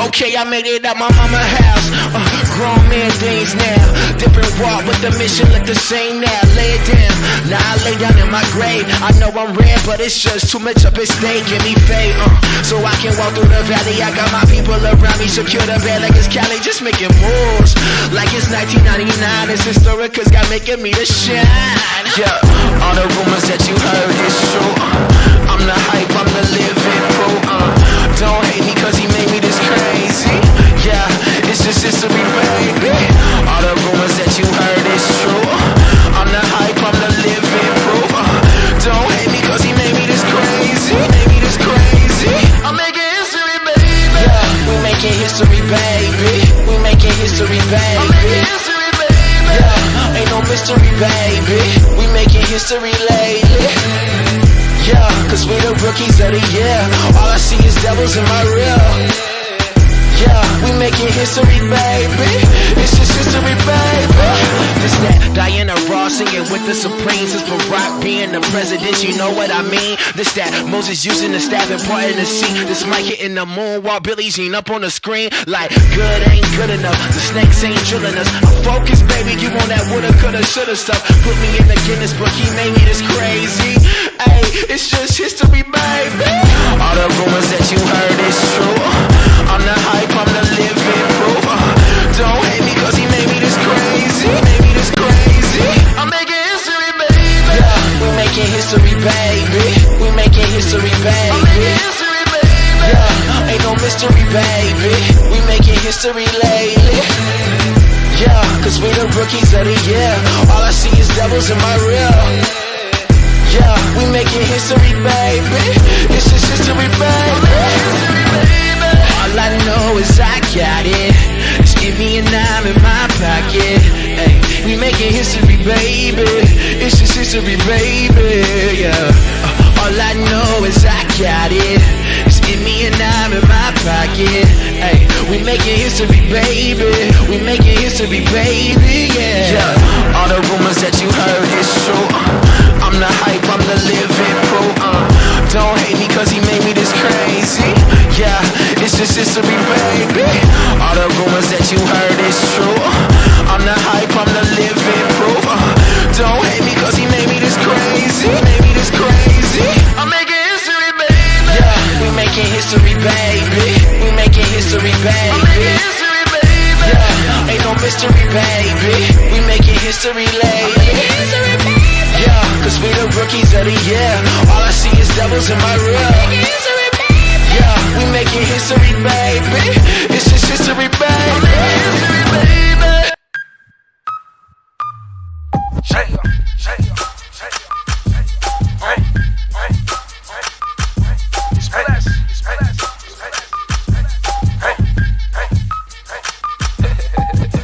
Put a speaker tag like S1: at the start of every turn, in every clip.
S1: Okay, I made it out my mama's house. Grown man things now. Different walk with the mission look the same now. Lay it down, now I lay down in my grave. I know I'm rare, but it's just too much up at stake. Give me faith, so I can walk through the valley. I got my people around me, secure the bed like it's Cali. Just making moves like it's 1999. It's historic, cause God making me to shine. Yeah, all the rumors that you heard is true. I'm the hype, I'm the living proof. Don't hate me cause he made me this crazy. Yeah, it's just history, baby. All the rumors that you heard is true. I'm the hype, I'm the living proof. Don't hate me cause he made me this crazy. Made me this crazy. I'm making history, baby. Yeah, we making history, baby. We making history, baby. I'm making history, baby. Yeah, ain't no mystery, baby. We making history lately. Yeah, cause we the rookies of the year. All I see is devils in my rear. Yeah, we making history, baby. It's just history, baby. This that Diana Ross singing with the Supremes. It's Barack being the president, you know what I mean. This that Moses using the staff and parting the sea. This mic hitting the moon while Billie Jean up on the screen. Like, good ain't good enough, the snakes ain't drilling us. I'm focused, baby, you on that woulda, coulda, shoulda stuff. Put me in the Guinness book, he made me this crazy. Ay, it's just history, baby. All the rumors that you heard is true. I'm the hype, I'm the living proof. Don't hate me cause he made me this crazy. Made me this crazy. I'm making history, baby. Yeah, we making history, baby. We making history, baby. I'm making history, baby. Yeah, ain't no mystery, baby. We making history lately. Yeah, cause we the rookies of the year. All I see is devils in my rear. Yeah, we making history, baby. It's just history, baby. All I know is I got it. Just give me a dime in my pocket. Ay, we making history, baby. It's just history, baby. Yeah. All I know is I got it. Just give me a dime in my pocket. Ay, we making history, baby. We making history, baby. Yeah. All the rumors that you heard is true. I'm the hype, I'm the living proof. Don't hate me cause he made me this crazy. Yeah, it's just history, baby. All the rumors that you heard is true. I'm the hype, I'm the living proof. Don't hate me cause he made me this crazy. Made me this crazy. I'm making history, baby. Yeah, we making history, baby. We making history, baby. I'm making history, baby. Yeah, ain't no mystery, baby. We making history lately. Yeah, cause we the rookies of the year. All I see is devils in my rear. Yeah, we making history, baby. It's just history, baby. History, baby. Shake up, shake up, shake up. Hey, hey, hey. It's blessed, it's blessed, it's blessed. Hey, hey, hey.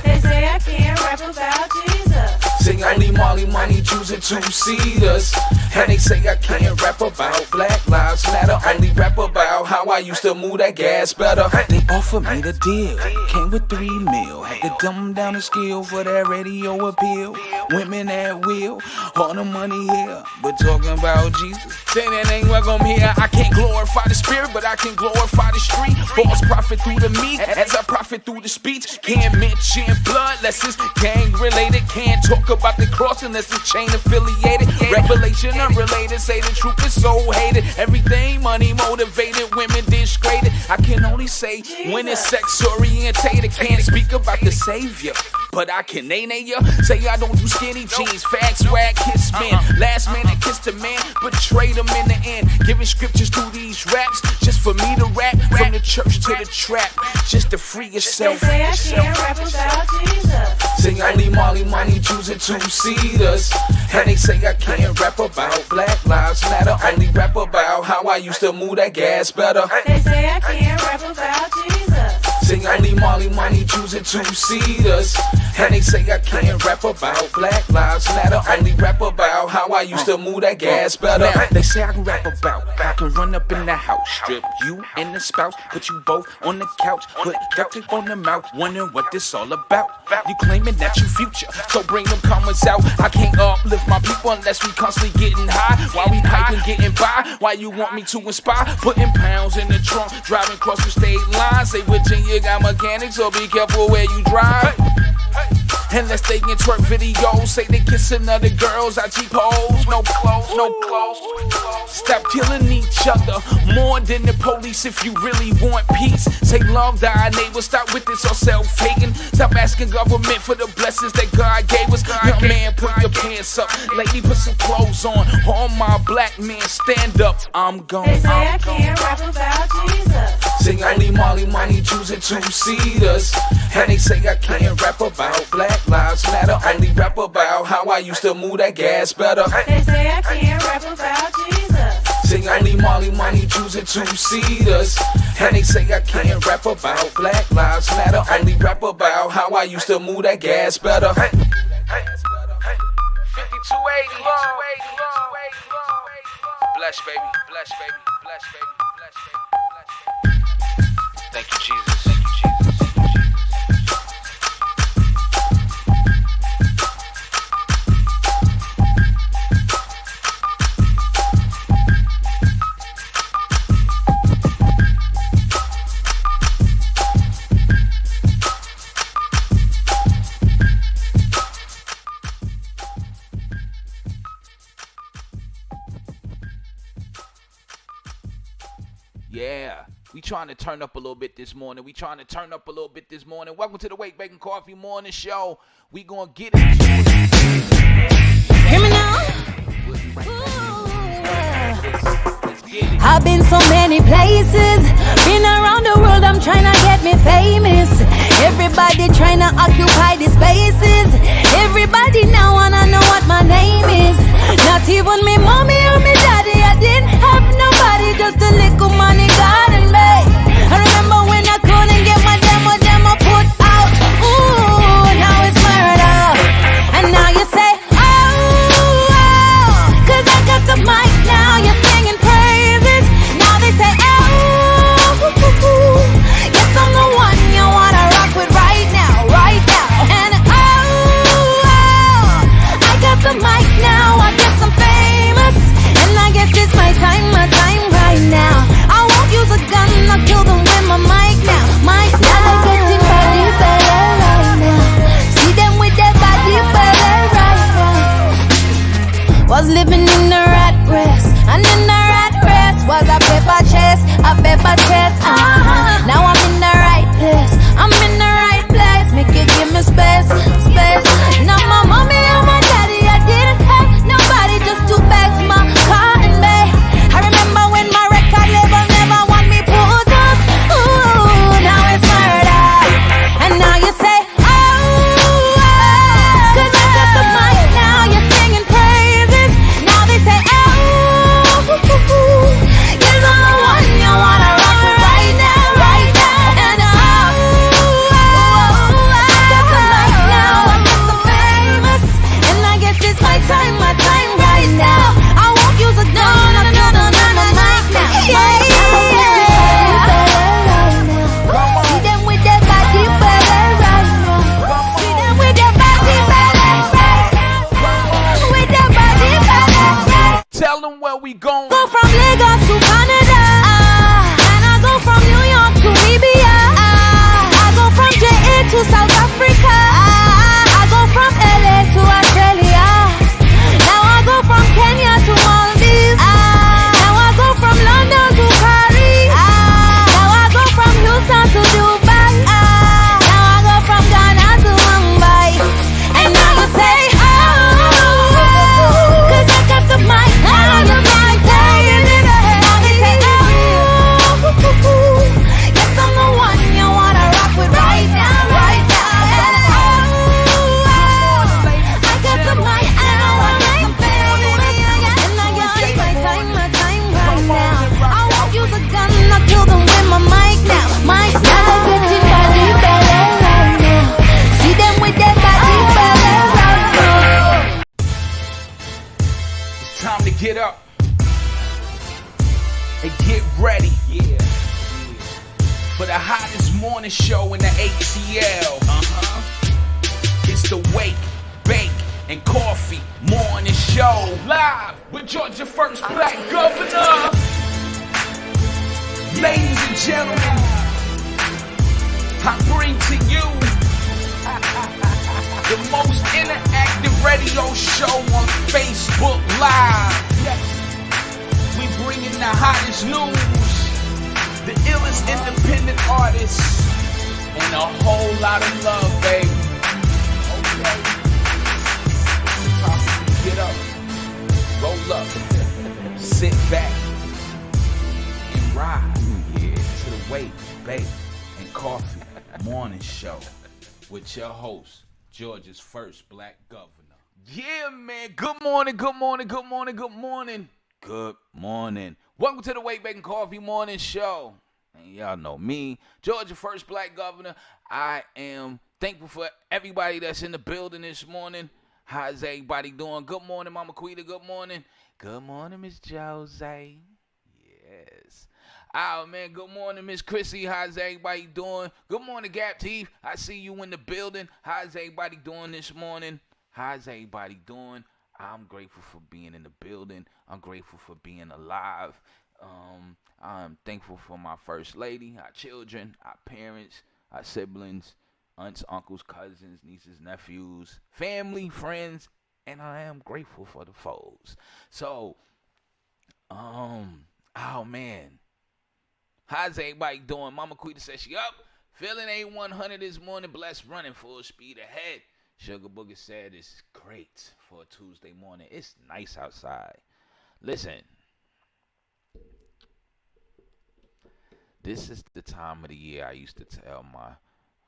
S2: They say I can't rap about Jesus.
S3: Sing only Molly money choosing two-seaters. And they say I can't rap about Black Lives Matter. Only rap about how I used to move that gas better. They offered me the deal, came with 3 mil. Had to dumb down the scale for that radio appeal. Women at will, all the money here. We're talking about Jesus. Say that ain't welcome here. I can't glorify the spirit, but I can glorify the street. False prophet through the meat, as I profit through the speech. Can't mention blood unless it's gang related. Can't talk about the cross unless it's chain affiliated. Revelation unrelated, say the truth is so hated. Everything money motivated, women disgraded. I can only say when it's sex orientated. Can't speak about the savior, but I can nay ya. Say I don't do skinny jeans, fat swag, kiss men. Last man that kissed a man, betrayed him in the end. Giving scriptures through these raps, just for me to rap. From the church to the trap, just to free yourself.
S2: They say I can't rap about Jesus.
S3: Sing only Molly money choosing two-seaters. And they say I can't rap about Black Lives Matter. Only rap about how I used to move that gas better.
S2: They say I can't rap about Jesus.
S3: Sing only Molly money choosing two-seaters. And they say I can't rap about Black Lives Matter, only rap about how I used to move that gas better. They say I can rap about I can run up in the house, strip you and the spouse, put you both on the couch, put duct tape on the mouth, wondering what this all about. You claiming that you future, so bring them comments out. I can't uplift my people unless we constantly getting high. While we piping, getting by, why you want me to inspire? Putting pounds in the trunk, driving across the state line. Say Virginia got mechanics, so be careful where you drive. Unless they in twerk videos, say they kissing other girls, IG pose, no clothes, no clothes. Stop killing each other, more than the police if you really want peace. Say love thy neighbor, stop with this or self-hating. Stop asking government for the blessings that God gave us. Young man, put your pants up, lady, put some clothes on. All my black men, stand up, I'm gone.
S2: They say I can't rap about Jesus.
S3: Say only Molly money choosing two-seaters. And they say I can't rap about Black Lives Matter, only rap about how I used to move that gas better.
S2: They say I can't rap about Jesus.
S3: Say only Molly money choosing two-seaters. And they say I can't rap about Black Lives Matter, only rap about how I used to move that gas better. 5280, bless baby, bless baby, bless baby, bless baby, bless baby. Thank you, Jesus. Thank you, Jesus. Thank you, Jesus. Yeah, we trying to turn up a little bit this morning. Welcome to the Wake Bacon Coffee Morning Show. We gonna get into it.
S4: Hear me now?
S3: Let's get it.
S4: I've been so many places, been around the world, I'm trying to get me famous. Everybody trying to occupy the spaces. Everybody now wanna know what my name is. Not even me mommy or me daddy, I didn't have nobody, just a little money God and me. I remember when I couldn't get my demo put out. Ooh, now it's murder. And now you say, oh, cause I got the mic now, you're singing praises. Now they say, oh, yes, I'm the one you wanna rock with right now. And oh, I got the mic now, I guess I'm famous. And I guess it's my time right now. I won't use a gun,
S3: get up and get ready. Yeah. For the hottest morning show in the ATL. It's the Wake, Bake, and Coffee Morning Show. Live with Georgia First Black Governor. Ladies and gentlemen, I bring to you the most interactive radio show on Facebook Live. Yes. We bring in the hottest news, the illest independent artists, and a whole lot of love, baby. Okay. Get up, roll up, sit back, and ride. Yeah, to the Wake, Bake, and Coffee Morning Show with your host, Georgia's First Black Governor. Yeah, man. Good morning, good morning, good morning, good morning. Good morning. Welcome to the Wake, Bake, and Coffee Morning Show. And y'all know me, Georgia First Black Governor. I am thankful for everybody that's in the building this morning. How's everybody doing? Good morning, Mama Quita. Good morning. Good morning, Miss Jose. Yes. Oh, man. Good morning, Miss Chrissy. How's everybody doing? Good morning, Gap Teeth. I see you in the building. How's everybody doing this morning? How's everybody doing? I'm grateful for being in the building. I'm grateful for being alive. I'm thankful for my first lady, our children, our parents, our siblings, aunts, uncles, cousins, nieces, nephews, family, friends, and I am grateful for the foes. So, oh man, how's everybody doing? Mama Quita says she up, feeling A100 this morning, blessed, running full speed ahead. Sugar Booger said it's great for a Tuesday morning. It's nice outside. Listen, this is the time of the year I used to tell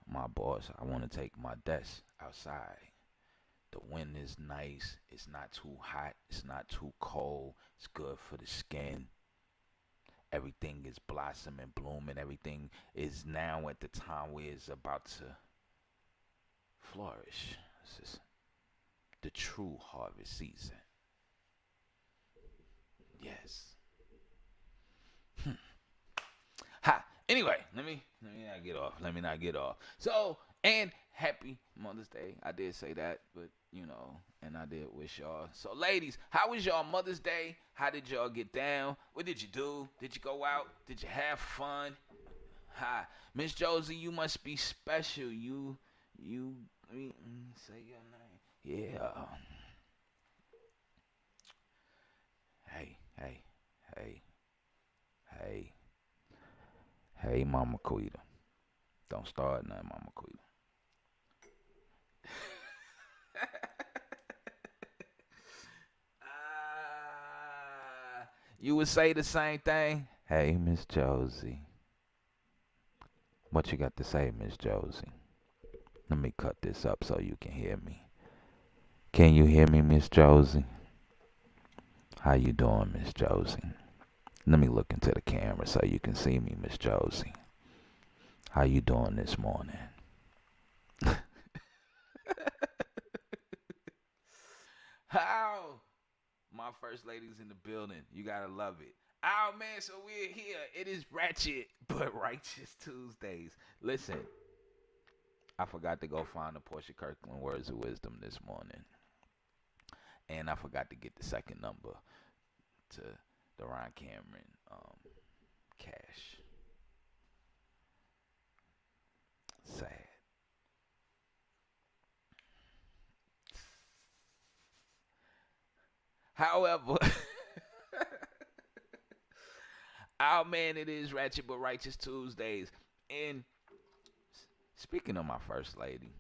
S3: my boss I want to take my desk outside. The wind is nice. It's not too hot. It's not too cold. It's good for the skin. Everything is blossoming, blooming. Everything is now at the time where it's about to flourish. This is the true harvest season. Yes. Ha. Anyway, let me not get off. So, and happy Mother's Day. I did say that, but and I did wish y'all. So, ladies, how was y'all Mother's Day? How did y'all get down? What did you do? Did you go out? Did you have fun? Hi, Miss Josie, you must be special. You say your name. Yeah. Hey, Mama Quita. Don't start nothing, Mama Quita. You would say the same thing? Hey, Miss Josie. What you got to say, Miss Josie? Let me cut this up so you can hear me. Can you hear me, Miss Josie? How you doing, Miss Josie? Let me look into the camera so you can see me, Miss Josie. How you doing this morning? How? My first lady's in the building. You gotta love it. Oh, man, so we're here. It is Ratchet, but Righteous Tuesdays. Listen, I forgot to go find the Portia Kirkland Words of Wisdom this morning. And I forgot to get the second number to the Ron Cameron cash. Sad. However, oh man, it is Ratchet but Righteous Tuesdays. And speaking of my first lady,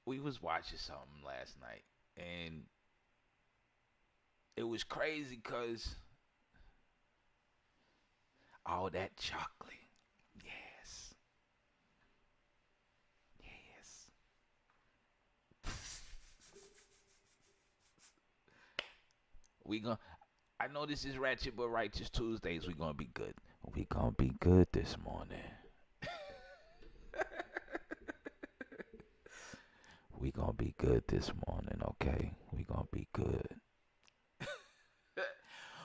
S3: we was watching something last night, and it was crazy because all that chocolate. Yes. I know this is Ratchet but Righteous Tuesdays. We're gonna be good. We're gonna be good this morning. We gonna be good this morning, okay? We gonna be good.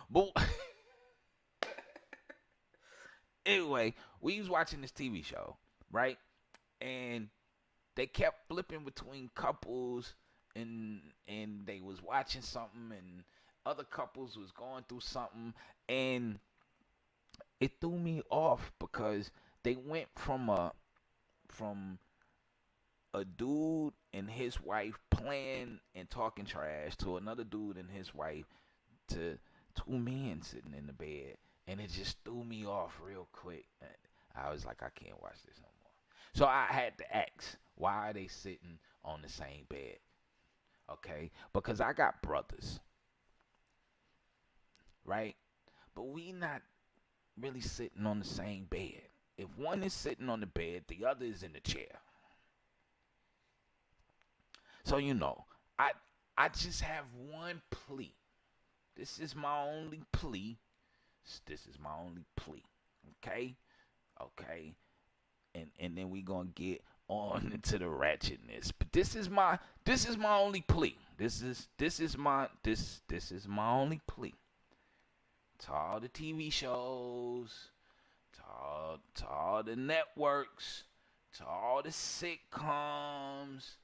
S3: But anyway, we was watching this TV show, right? And they kept flipping between couples, and they was watching something, and other couples was going through something, and it threw me off because they went from a dude and his wife playing and talking trash to another dude and his wife to two men sitting in the bed, and it just threw me off real quick. I was like, I can't watch this no more. So I had to ask, why are they sitting on the same bed? Okay, because I got brothers, right? But we not really sitting on the same bed. If one is sitting on the bed, the other is in the chair. So I just have one plea. This is my only plea. This is my only plea. Okay? Okay. And then we gonna get on into the ratchetness. But this is my only plea. This is my only plea. To all the TV shows, to all the networks, to all the sitcoms,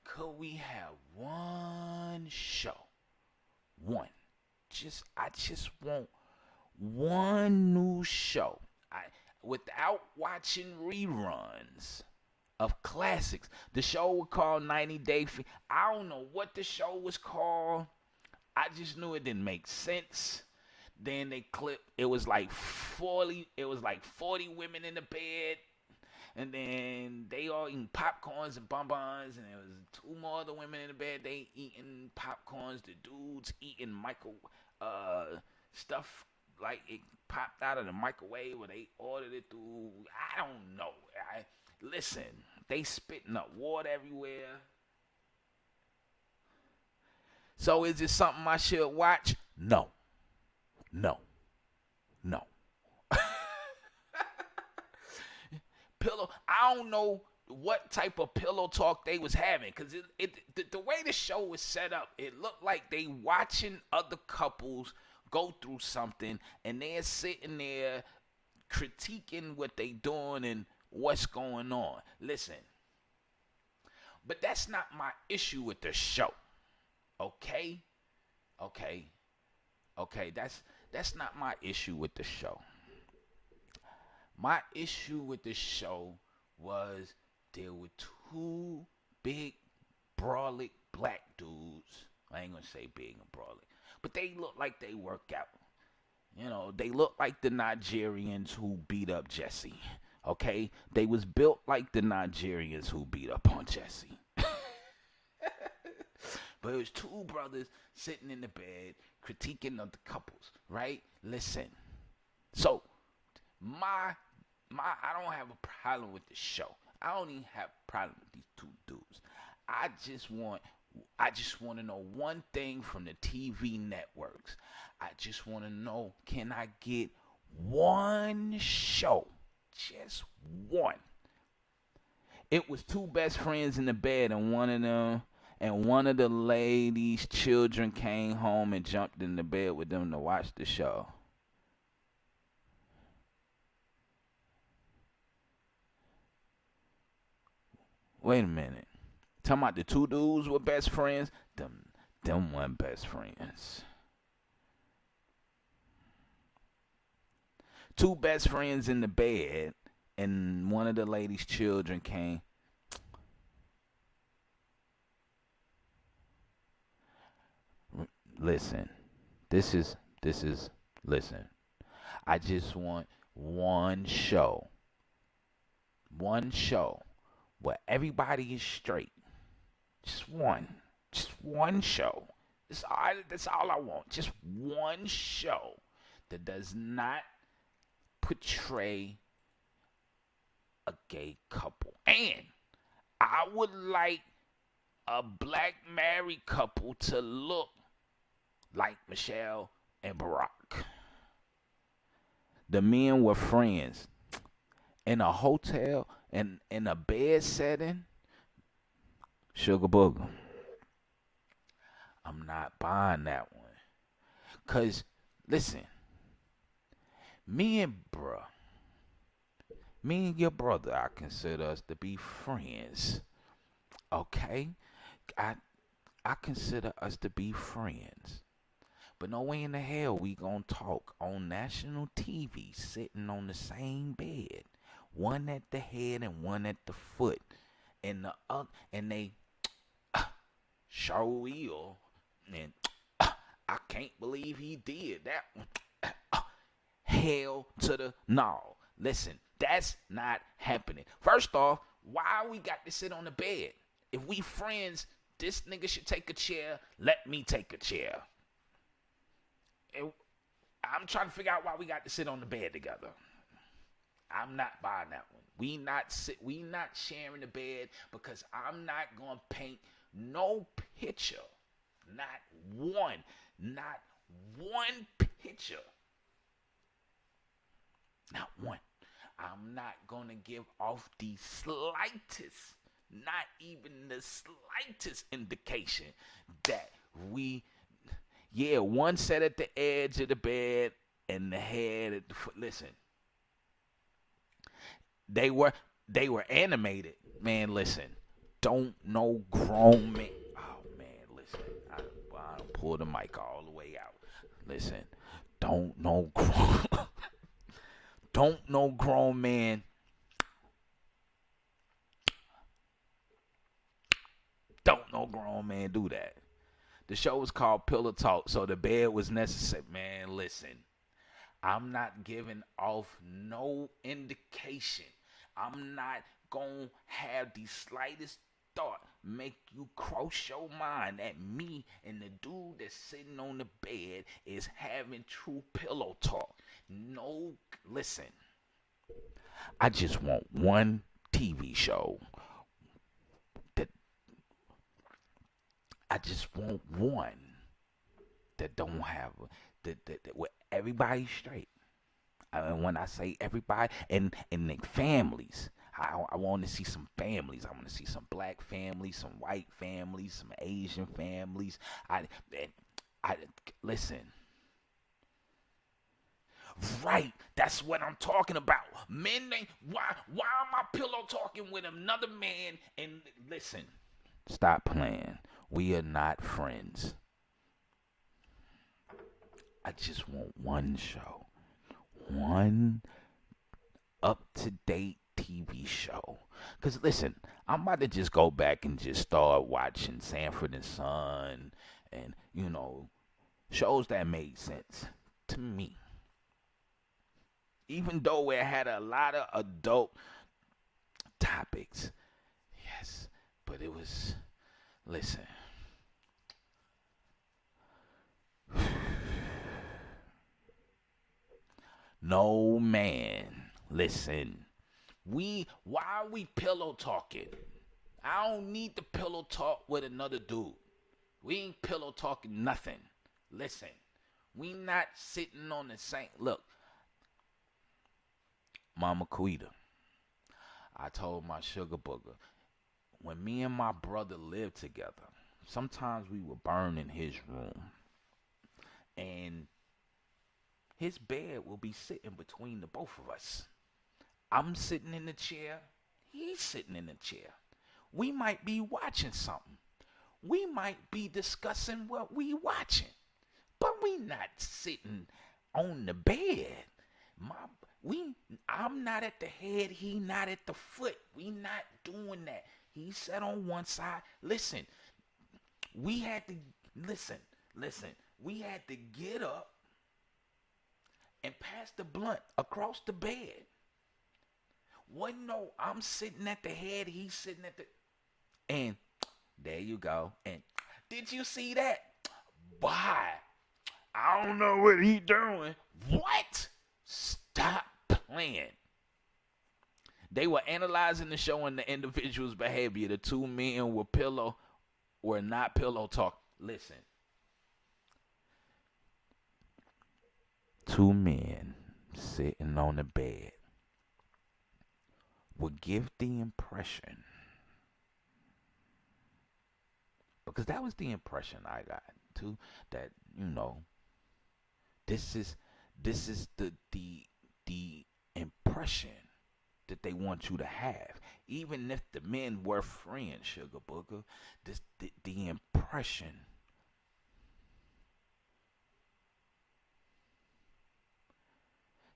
S3: could we have one show? One. I just want one new show. Without watching reruns of classics. The show was called 90 Day Fiancé. I don't know what the show was called. I just knew it didn't make sense. Then they clipped. It was like 40 women in the bed. And then they all eating popcorns and bonbons, and there was two more other women in the bed. They eating popcorns. The dudes eating stuff like it popped out of the microwave, or they ordered it through. I don't know. Listen, they spitting up water everywhere. So is it something I should watch? No. Pillow. I don't know what type of pillow talk they was having, because the way the show was set up, it looked like they watching other couples go through something, and they're sitting there critiquing what they doing and what's going on. Listen, but that's not my issue with the show. Okay. That's not my issue with the show. My issue with the show was there were two big, brolic black dudes. I ain't gonna say big and brolic, but they look like they work out. They look like the Nigerians who beat up Jesse. Okay? They was built like the Nigerians who beat up on Jesse. But it was two brothers sitting in the bed critiquing of the couples, right? Listen. So, I don't have a problem with the show. I don't even have a problem with these two dudes. I just want to know one thing from the TV networks. I just want to know, can I get one show? Just one. It was two best friends in the bed, and one of the ladies' children came home and jumped in the bed with them to watch the show. Wait a minute. Talking about the two dudes were best friends? Them weren't best friends. Two best friends in the bed, and one of the lady's children came. Listen. Listen. I just want one show. One show where everybody is straight. Just one show. That's all I want. Just one show that does not portray a gay couple. And I would like a black married couple to look like Michelle and Barack. The men were friends in a hotel and in a bed setting.
S5: Sugar Booger. I'm not buying that one. Cause listen, me and bruh, me and your brother, I consider us to be friends. Okay? I I consider us to be friends. But no way in the hell we gonna talk on national TV sitting on the same bed. One at the head and one at the foot. And and they sure will. And I can't believe he did that one. Hell to the no. Listen, that's not happening. First off, why we got to sit on the bed? If we friends, this nigga should take a chair. Let me take a chair. And I'm trying to figure out why we got to sit on the bed together. I'm not buying that one. We not sharing the bed because I'm not gonna paint no picture. Not one picture. Not one. I'm not gonna give off the slightest, not even the slightest indication that one sat at the edge of the bed and the head at the foot. Listen, they were animated. Man, listen, don't no grown man. Oh man, listen, I pull the mic all the way out. Listen, don't no grown, don't no grown man. Don't no grown man do that. The show was called Pillow Talk, so the bed was necessary. Man, listen, I'm not giving off no indication. I'm not gonna have the slightest thought make you cross your mind that me and the dude that's sitting on the bed is having true pillow talk. No, listen. I just want one TV show that I just want one that don't have that with everybody straight. And when I say everybody and the families, I want to see some families. I want to see some black families, some white families, some Asian families. I listen. Right, that's what I'm talking about. Men, why am I pillow talking with another man? And listen, stop playing. We are not friends. I just want one show, one up-to-date TV show. Because listen, I'm about to just go back and just start watching Sanford and Son and, shows that made sense to me. Even though it had a lot of adult topics. Yes, but it was, listen. No man, listen. Why are we pillow talking? I don't need to pillow talk with another dude. We ain't pillow talking nothing. Listen, we not sitting on the same, look. Mama Quita, I told my sugar booger, when me and my brother lived together, sometimes we would burn in his room. And his bed will be sitting between the both of us. I'm sitting in the chair, he's sitting in the chair. We might be watching something. We might be discussing what we watching. But we not sitting on the bed. I'm not at the head, he not at the foot. We not doing that. He sat on one side. Listen, we had to we had to get up and pass the blunt across the bed. No, I'm sitting at the head, he's sitting at the, and there you go. And did you see that? Why? I don't know what he doing. What? Stop playing. They were analyzing the show and the individual's behavior. The two men were not pillow talk. Listen. Two men sitting on the bed would give the impression because that was the impression I got too. That this is the impression that they want you to have. Even if the men were friends, Sugar Booger, the impression.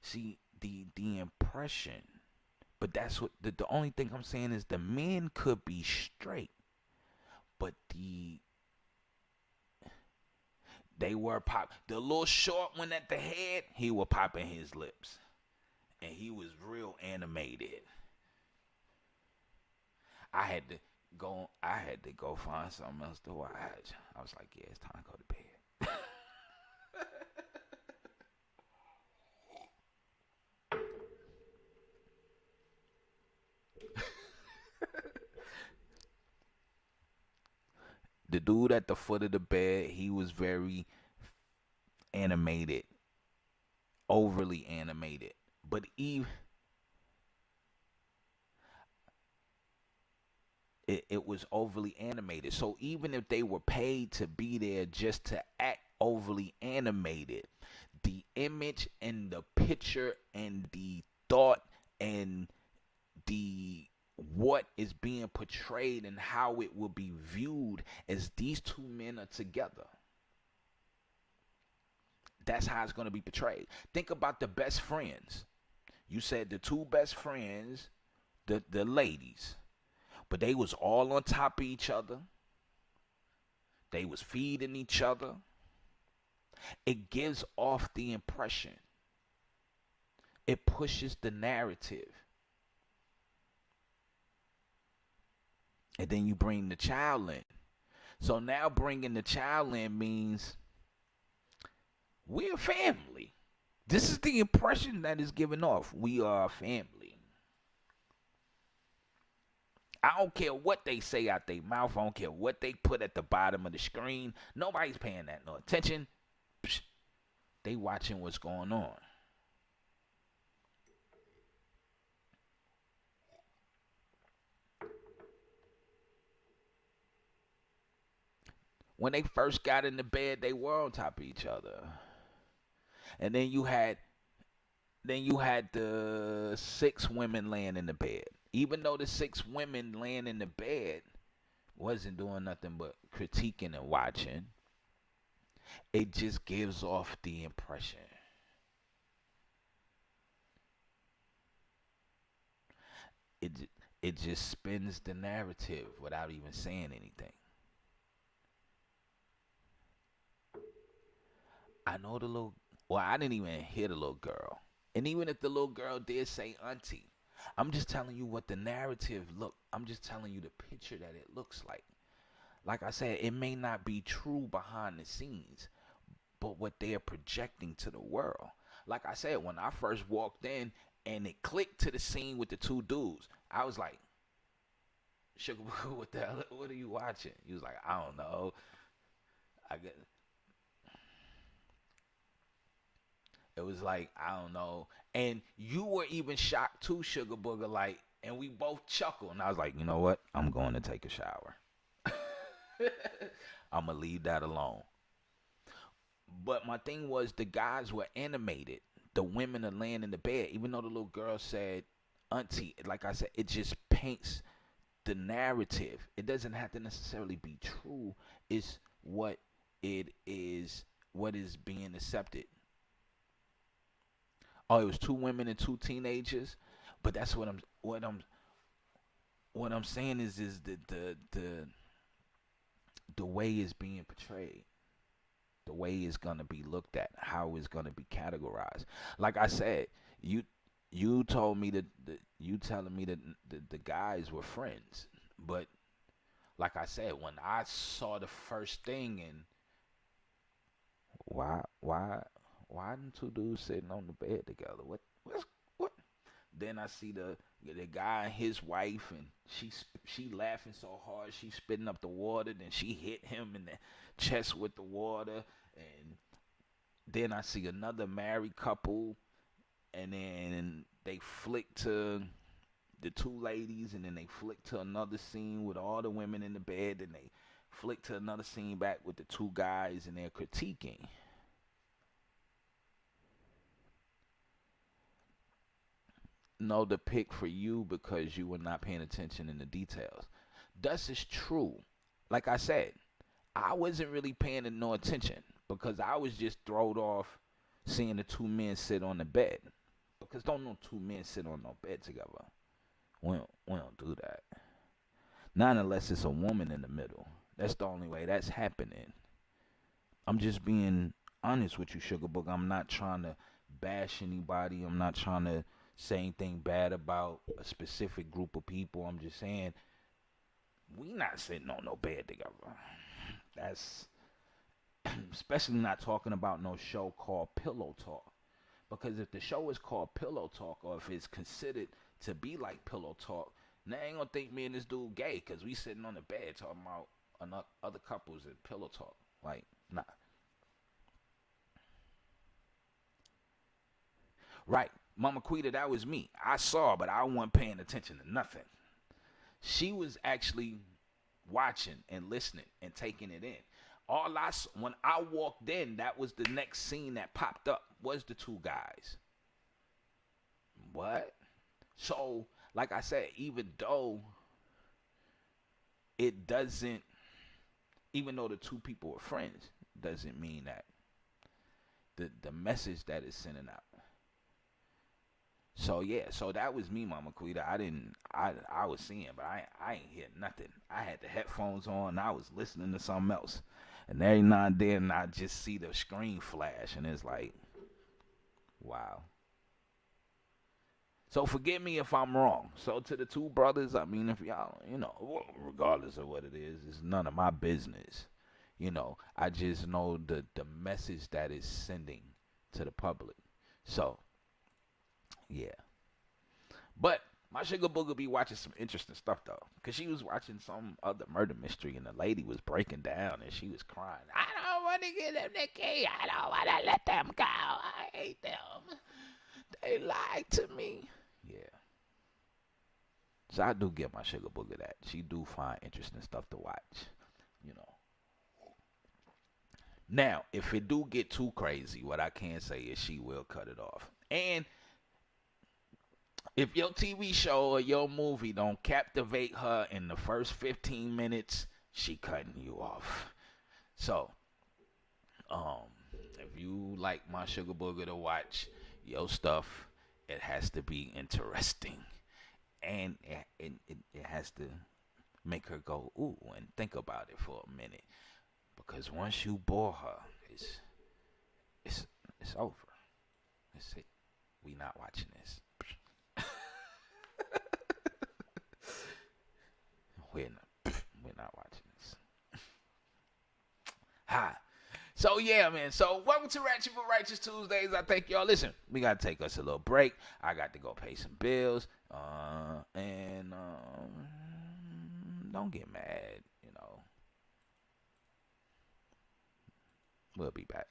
S5: See, the impression. But that's what the only thing I'm saying is the men could be straight, but they were pop. The little short one at the head, he was popping his lips, and he was real animated. I had to go find something else to watch. I was like, yeah, it's time to go to bed. The dude at the foot of the bed, he was very animated, overly animated. But it was overly animated. So even if they were paid to be there just to act overly animated, the image and the picture and the thought and the what is being portrayed and how it will be viewed as these two men are together. That's how it's going to be portrayed. Think about the best friends. You said the two best friends, the ladies, but they was all on top of each other. They was feeding each other. It gives off the impression. It pushes the narrative. And then you bring the child in. So now bringing the child in means we're a family. This is the impression that is given off. We are a family. I don't care what they say out their mouth. I don't care what they put at the bottom of the screen. Nobody's paying that no attention. Psh, they watching what's going on. When they first got in the bed, they were on top of each other. And then you had the 6 women laying in the bed. Even though the 6 women laying in the bed wasn't doing nothing but critiquing and watching, it just gives off the impression. It just spins the narrative without even saying anything. I know I didn't even hear the little girl. And even if the little girl did say auntie, I'm just telling you what the narrative I'm just telling you the picture that it looks like. Like I said, it may not be true behind the scenes, but what they are projecting to the world. Like I said, when I first walked in and it clicked to the scene with the 2 dudes, I was like, Sugar, what the hell? What are you watching? He was like, I don't know. It was like, I don't know. And you were even shocked too, Sugar Booger, like, and we both chuckled. And I was like, you know what? I'm going to take a shower. I'm going to leave that alone. But my thing was the guys were animated. The women are laying in the bed. Even though the little girl said auntie, like I said, it just paints the narrative. It doesn't have to necessarily be true. It's what it is, what is being accepted. Oh, it was 2 women and 2 teenagers, but that's what I'm saying is the way it's being portrayed, the way it's gonna be looked at, how it's gonna be categorized. Like I said, you told me that you telling me that the guys were friends, but like I said, when I saw the first thing and why them 2 dudes sitting on the bed together? What? Then I see the guy and his wife, and she laughing so hard she spitting up the water. Then she hit him in the chest with the water, and then I see another married couple, and then they flick to the 2 ladies, and then they flick to another scene with all the women in the bed, and they Flick to another scene back with the two guys and they're critiquing. No, the pick for you because you were not paying attention in the details. This is true. Like I said, I wasn't really paying no attention because I was just thrown off seeing the two men sit on the bed. Because don't no two men sit on no bed together. We don't do that. Not unless it's a woman in the middle. That's the only way that's happening. I'm just being honest with you, Sugar Book. I'm not trying to bash anybody. I'm not trying to say anything bad about a specific group of people. I'm just saying we not sitting on no bed together. That's especially not talking about no show called Pillow Talk. Because if the show is called Pillow Talk, or if it's considered to be like Pillow Talk, they ain't gonna think me and this dude gay because we sitting on the bed talking about other couples and Pillow Talk. Like, nah. Right. Mama Quita, that was me. I saw, but I wasn't paying attention to nothing. She was actually watching and listening and taking it in. When I walked in, that was the next scene that popped up, was the two guys. What? So, like I said, even though the two people are friends, doesn't mean that the message that is sending out. So yeah, so that was me, Mama Quita. I was seeing, but I ain't hear nothing. I had the headphones on and I was listening to something else. And every now and then I just see the screen flash and it's like, wow. So forgive me if I'm wrong. So to the two brothers, I mean, if y'all, regardless of what it is, it's none of my business. I just know the message that is sending to the public. So, yeah. But my Sugar Booger be watching some interesting stuff, though. Because she was watching some other murder mystery, and the lady was breaking down, and she was crying. I don't want to get them the key. I don't want to let them go. I hate them. They lied to me. Yeah. So I do give my Sugar Booger that. She do find interesting stuff to watch. Now, if it do get too crazy, what I can say is she will cut it off. And if your TV show or your movie don't captivate her in the first 15 minutes, she cutting you off. So, if you like my Sugar Booger to watch your stuff, it has to be interesting. And it has to make her go, ooh, and think about it for a minute. Because once you bore her, it's over. That's it. We not watching this. We're not watching this. Hi. So yeah, man. So welcome to Ratchet for Righteous Tuesdays. I thank y'all. Listen, we gotta take us a little break. I got to go pay some bills. And don't get mad. We'll be back.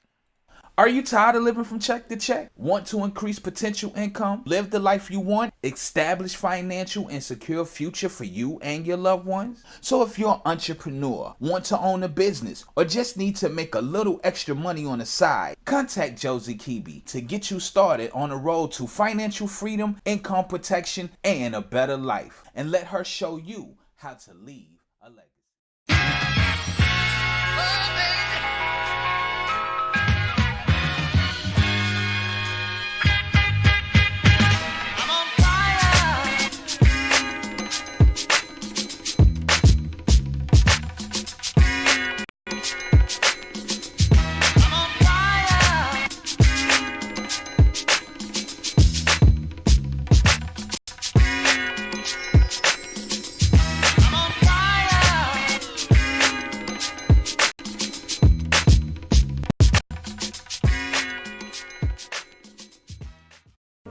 S3: Are you tired of living from check to check? Want to increase potential income? Live the life you want? Establish financial and secure future for you and your loved ones? So if you're an entrepreneur, want to own a business, or just need to make a little extra money on the side, contact Josie Kibi to get you started on a road to financial freedom, income protection, and a better life. And let her show you how to leave a legacy.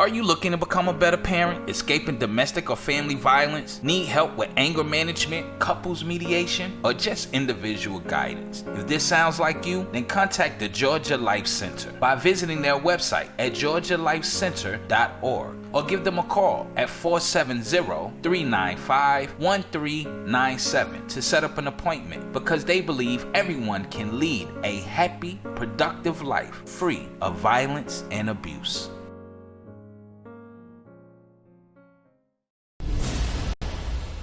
S5: Are you looking to become a better parent, escaping domestic or family violence, need help with anger management, couples mediation, or just individual guidance? If this sounds like you, then contact the Georgia Life Center by visiting their website at georgialifecenter.org or give them a call at 470-395-1397 to set up an appointment, because they believe everyone can lead a happy, productive life free of violence and abuse.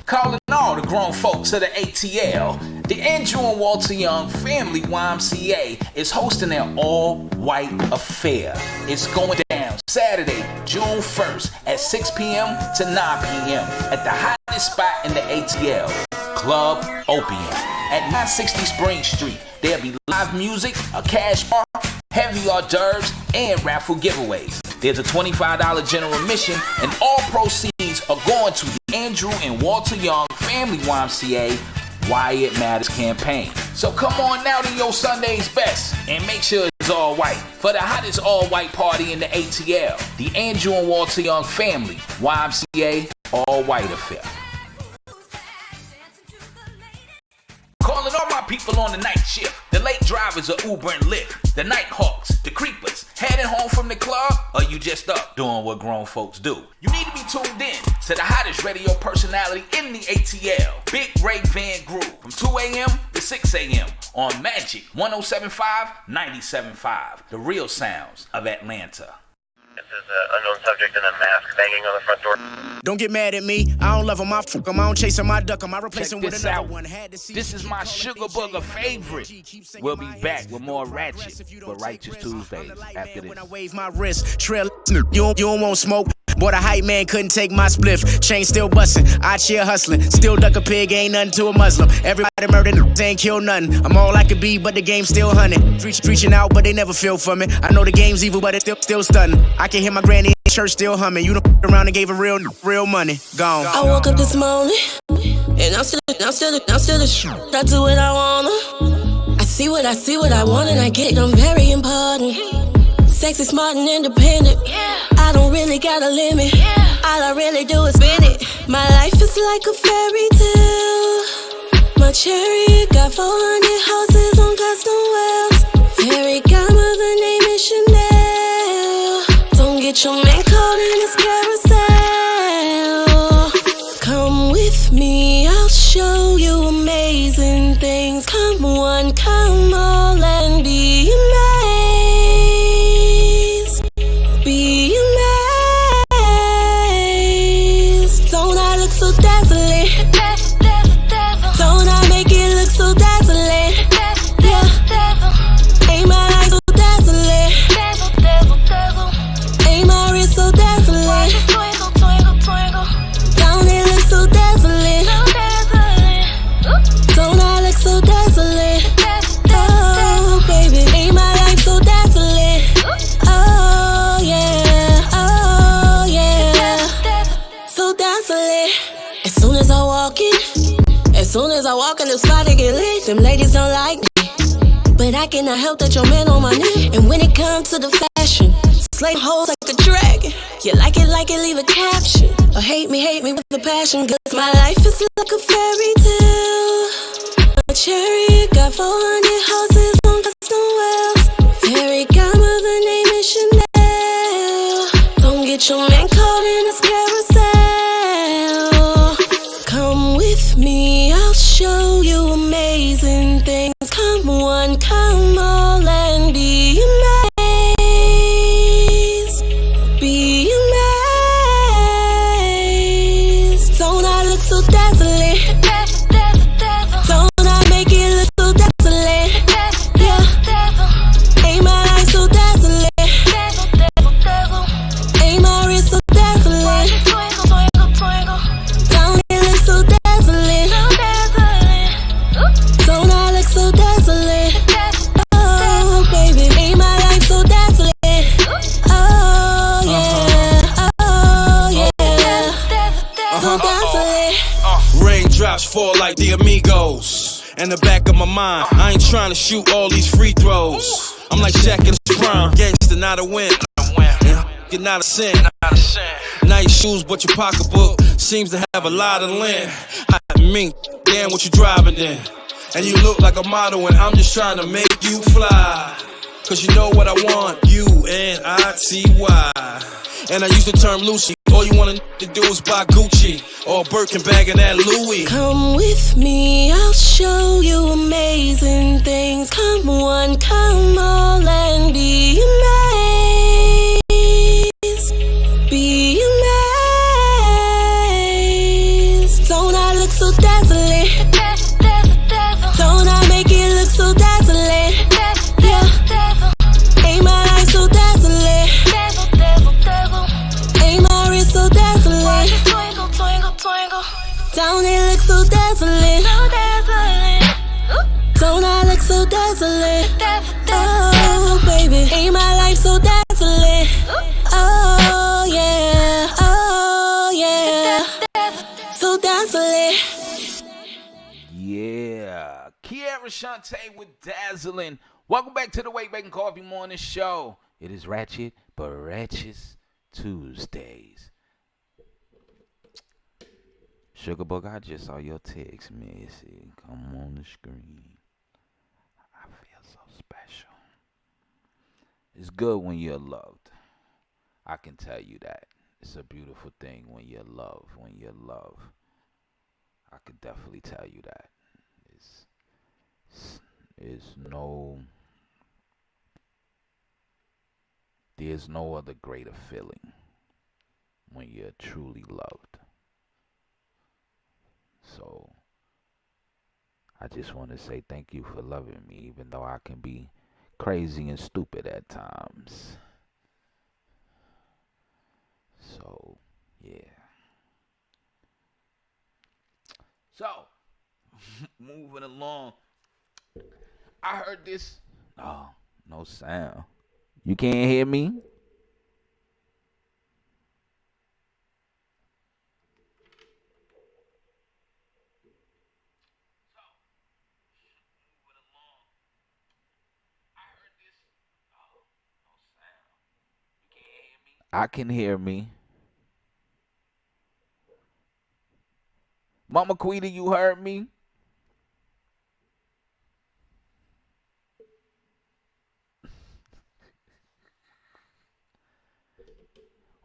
S5: Calling all the grown folks of the ATL, the Andrew and Walter Young Family YMCA is hosting their all-white affair. It's going down Saturday, June 1st at 6 p.m. to 9 p.m. at the hottest spot in the ATL, Club Opium, at 960 Spring Street. There'll be live music, a cash bar, heavy hors d'oeuvres, and raffle giveaways. There's a $25 general admission, and all proceeds are going to the Andrew and Walter Young Family YMCA Why It Matters campaign. So come on out to your Sunday's best and make sure it's all white for the hottest all-white party in the ATL, the Andrew and Walter Young Family YMCA all-white affair. Calling all my people on the night shift, the late drivers of Uber and Lyft, the night hawks, the creepers, heading home from the club, or you just up doing what grown folks do. You need to be tuned in to the hottest radio personality in the ATL, Big Ray Van Groove, from 2 a.m. to 6 a.m. on Magic 107.5, 97.5, the real sounds of Atlanta.
S6: This is an unknown subject in a mask banging on the front door.
S1: Don't get mad at me. I don't love him. I fuck him. I don't chase him. I duck him. I replace him with another one.
S5: This is my sugar booger favorite. We'll be back with more Ratchet for Righteous Tuesdays after this.
S1: When I wave my wrist, trail, you don't want smoke. Boy, the hype man couldn't take my spliff. Chain still bustin', I cheer hustling. Still duck a pig, ain't nothing to a Muslim. Everybody murdered, ain't kill nothing. I'm all I could be, but the game's still hunting. Reaching out, but they never feel for me. I know the game's evil, but it's still stunning. I can hear my granny in church still humming. You done around and gave her real money. Gone.
S7: I woke up this morning, and I'm still the I do what I wanna. I see what I want, and I get it. I'm very important. Sexy, smart, and independent. I don't really got a limit. All I really do is spin it. My life is like a fairy tale. My chariot got 400 houses on custom wells. Fairy godmother name is Chanel. Don't get your man caught in this carousel. Come with me, I'll show you amazing things. Come one, come all, and be amazed. Be amazed. Don't I look so dazzling? Don't I make it look so dazzling? Yeah. Ain't my eyes so dazzling? Ain't my wrist so dazzling? Don't it look so dazzling? Don't I look so dazzling? Oh, baby. Ain't my life so dazzling? Oh, yeah. Oh, yeah. So dazzling. As soon as I walk in the spot, I get lit. Them ladies don't like me, but I cannot help that your man on my knee. And when it comes to the fashion, slay hoes like a dragon. You like it, leave a caption. Or hate me with the passion. Cause my life is like a fairy tale. My chariot got 400 houses on custom wells. Fairy godmother name is Chanel. Don't get your man caught in this carousel. Come with me, I'll show you amazing things. Come one, come all, and be amazed. Be amazed. Don't I look so dazzling? Don't I make it look so dazzling? Yeah. Ain't my eyes so dazzling? Ain't my wrist so dazzling? Don't it look so dazzling? Don't I look so dazzling? Oh, baby, ain't my life so dazzling? Oh, yeah. Oh, yeah. So dazzling.
S8: Raindrops fall like the amigos. In the back of my mind, I ain't trying to shoot all these free throws. I'm like Shaq in his prime, gangsta, not a win. And not a sin. Nice shoes, but your pocketbook seems to have a lot of lint. I mean, damn what you driving then. And you look like a model, and I'm just trying to make you fly. Cause you know what I want, you and I see why. And I use the term Lucy. All you wanna to do is buy Gucci or Birkin bag and that Louis.
S7: Come with me, I'll show you amazing things. Come on, come all and be amazed. Be amazed. Don't I look so dazzling? Don't I make it look so dazzling? Yeah. Ain't my life so dazzling? Ain't my wrist so dazzling? Don't it look so dazzling? Don't I look so dazzling? Oh, baby, ain't my life so dazzling? Oh, yeah, oh, yeah, so dazzling.
S5: Yeah. Kiara Shante with Dazzling. Welcome back to the Wake Bacon Coffee Morning Show. It is Ratchet, but Ratchet's Tuesdays. Sugarbook, I just saw your text message come on the screen. I feel so special. It's good when you're loved. I can tell you that. It's a beautiful thing when you're loved. When you're loved. I could definitely tell you that. There's no other greater feeling when you're truly loved. So I just want to say thank you for loving me, even though I can be crazy and stupid at times. So, yeah. So, moving along. I heard this. Oh, no sound. You can't hear me? I can hear me. Mama Quita, you heard me?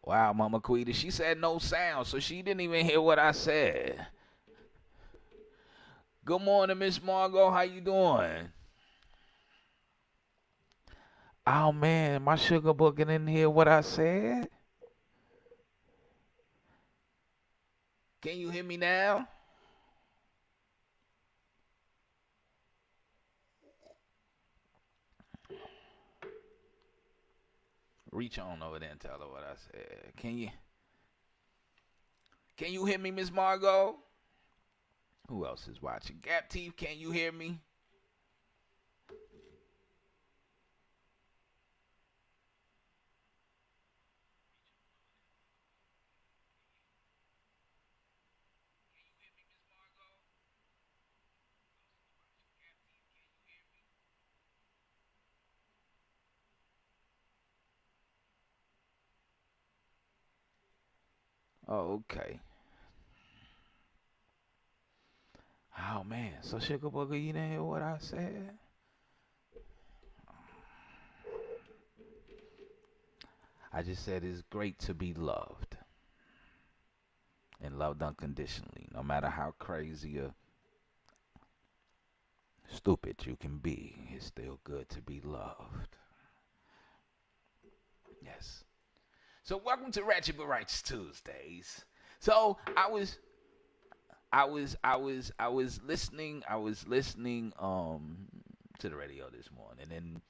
S5: Wow, Mama Quita, she said no sound, so she didn't even hear what I said. Good morning, Miss Margot. How you doing? Oh, man, my sugar booking didn't hear what I said. Can you hear me now? Reach on over there and tell her what I said. Can you hear me, Miss Margot? Who else is watching? Gap Teeth, can you hear me? Oh, okay. Oh, man. So, Sugar Booger, you didn't hear what I said? I just said it's great to be loved. And loved unconditionally. No matter how crazy or stupid you can be, it's still good to be loved. Yes. So welcome to Ratchet but Righteous Tuesdays. So I was listening to the radio this morning, and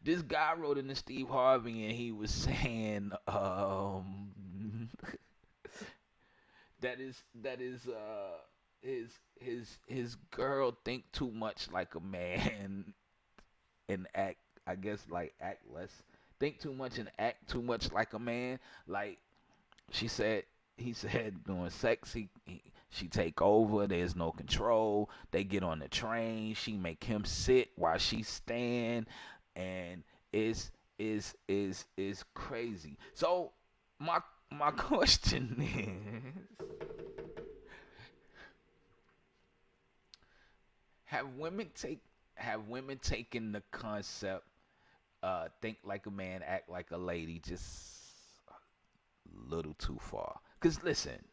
S5: this guy wrote into Steve Harvey, and he was saying that his girl think too much like a man and act, I guess, like act less, think too much and act too much like a man. Like he said during sex, she take over. There's no control. They get on the train. She make him sit while she stand, and is crazy. So my question is, have women take have women taken the concept think like a man, act like a lady just a little too far? Cause listen,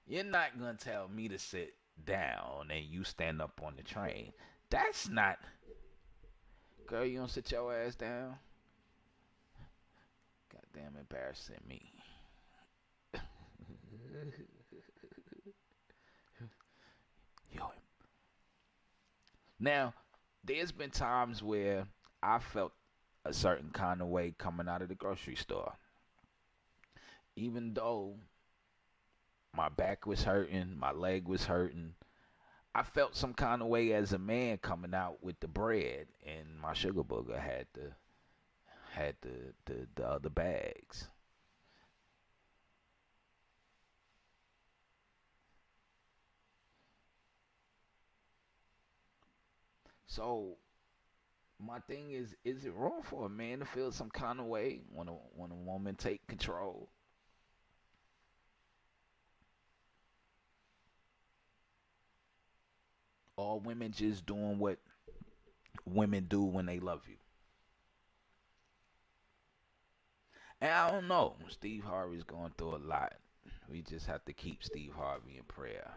S5: you're not gonna tell me to sit down and you stand up on the train. That's not, girl. You don't sit your ass down. Goddamn embarrassing me. Yo. Now, there's been times where I felt a certain kind of way coming out of the grocery store. Even though my back was hurting, my leg was hurting, I felt some kind of way as a man coming out with the bread, and my sugar booger had the other bags. So my thing is it wrong for a man to feel some kind of way when a woman take control? Or women just doing what women do when they love you? And I don't know. Steve Harvey's going through a lot. We just have to keep Steve Harvey in prayer.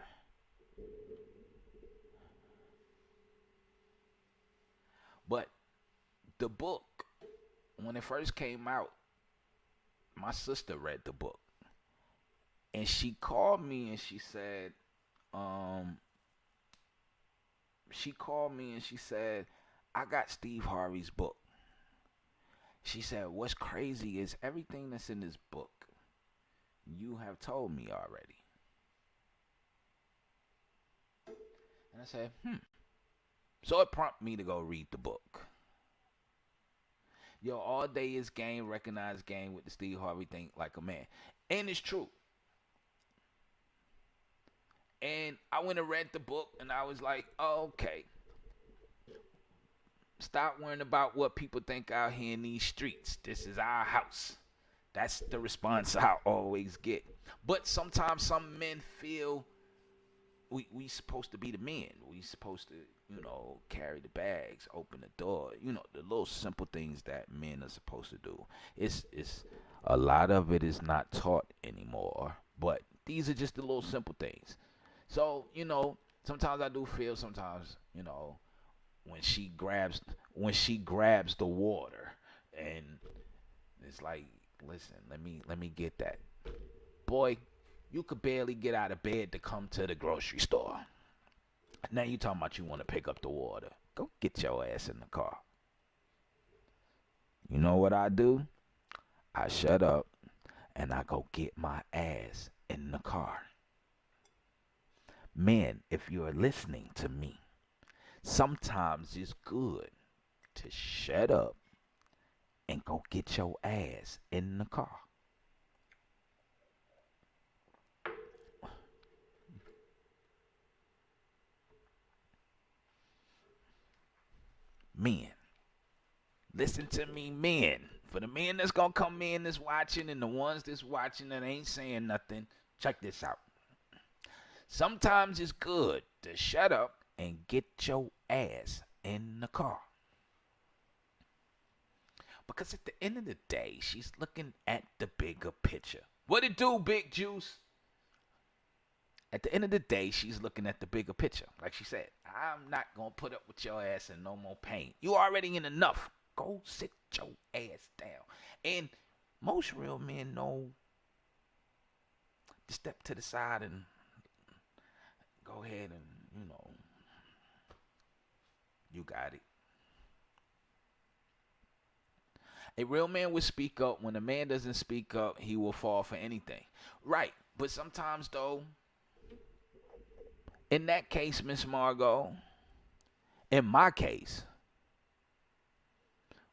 S5: But the book, when it first came out, my sister read the book. And she called me and um, she said, I got Steve Harvey's book. She said, what's crazy is everything that's in this book, you have told me already. And I said, So it prompted me to go read the book. Yo, all day is game, recognized game with the Steve Harvey thing like a man. And it's true. And I went and read the book and I was like, oh, okay. Stop worrying about what people think out here in these streets. This is our house. That's the response I always get. But sometimes some men feel we supposed to be the men. We supposed to, carry the bags, open the door. The little simple things that men are supposed to do. It's a lot of it is not taught anymore. But these are just the little simple things. So, sometimes I do feel when she grabs the water and it's like, listen, let me get that. Boy, you could barely get out of bed to come to the grocery store. Now you talking about you want to pick up the water. Go get your ass in the car. You know what I do? I shut up and I go get my ass in the car. Men, if you're listening to me, sometimes it's good to shut up and go get your ass in the car. Men, listen to me, men. For the men that's gonna come in that's watching and the ones that's watching that ain't saying nothing, check this out. Sometimes it's good to shut up and get your ass in the car. Because at the end of the day, she's looking at the bigger picture. What it do, Big Juice? At the end of the day, she's looking at the bigger picture. Like she said, I'm not going to put up with your ass in no more pain. You already in enough. Go sit your ass down. And most real men know to step to the side and go ahead and, you got it. A real man will speak up. When a man doesn't speak up, he will fall for anything. Right. But sometimes, though, in that case, Miss Margot, in my case,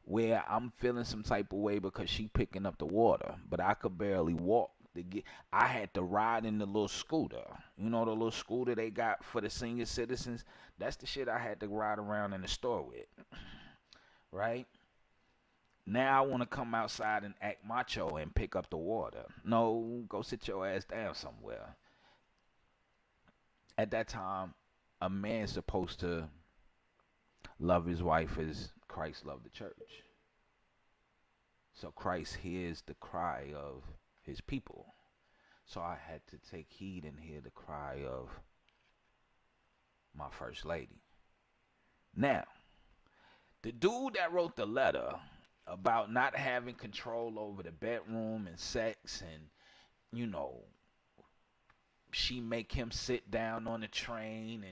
S5: where I'm feeling some type of way because she picking up the water, but I could barely walk. I had to ride in the little scooter. The little scooter they got for the senior citizens? That's the shit I had to ride around in the store with. Right? Now I want to come outside and act macho and pick up the water. No, go sit your ass down somewhere. At that time, a man's supposed to love his wife as Christ loved the church. So Christ hears the cry of his people. So I had to take heed and hear the cry of my first lady. Now, the dude that wrote the letter about not having control over the bedroom and sex, and she make him sit down on the train,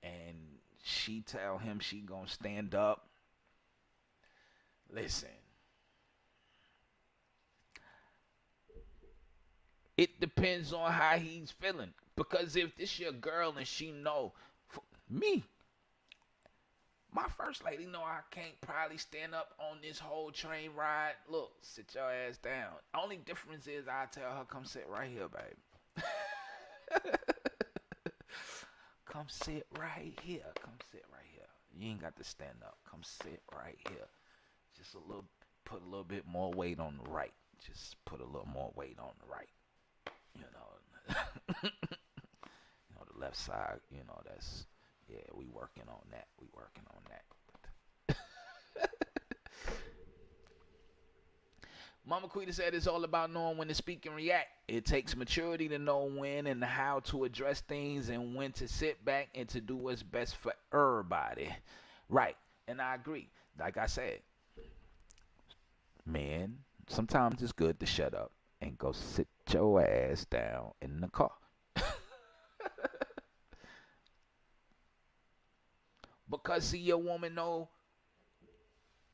S5: and she tell him she gonna stand up. Listen, it depends on how he's feeling. Because if this your girl and she know, me, my first lady know I can't probably stand up on this whole train ride. Look, sit your ass down. Only difference is I tell her, come sit right here, babe. Come sit right here. Come sit right here. You ain't got to stand up. Come sit right here. Just put a little bit more weight on the right. Just put a little more weight on the right. The left side, that's, yeah, we working on that. Mama Quita said it's all about knowing when to speak and react. It takes maturity to know when and how to address things and when to sit back and to do what's best for everybody. Right, and I agree. Like I said, man, sometimes it's good to shut up and go sit your ass down in the car. Because see, your woman know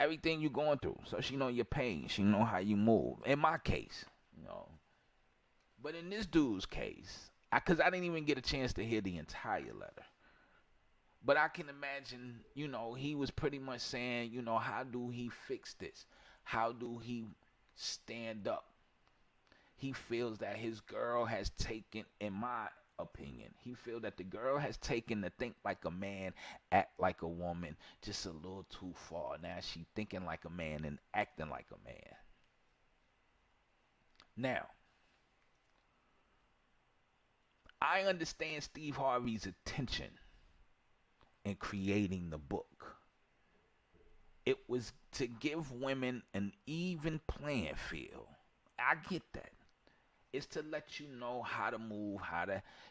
S5: everything you're going through. So she know your pain. She know how you move. In my case, But in this dude's case, because I didn't even get a chance to hear the entire letter. But I can imagine, he was pretty much saying, how do he fix this? How do he stand up? He feels that his girl has taken, in my opinion, he feels that the girl has taken to think like a man, act like a woman, just a little too far. Now she thinking like a man and acting like a man. Now, I understand Steve Harvey's intention in creating the book. It was to give women an even playing field. I get that. It's to let you know how to move,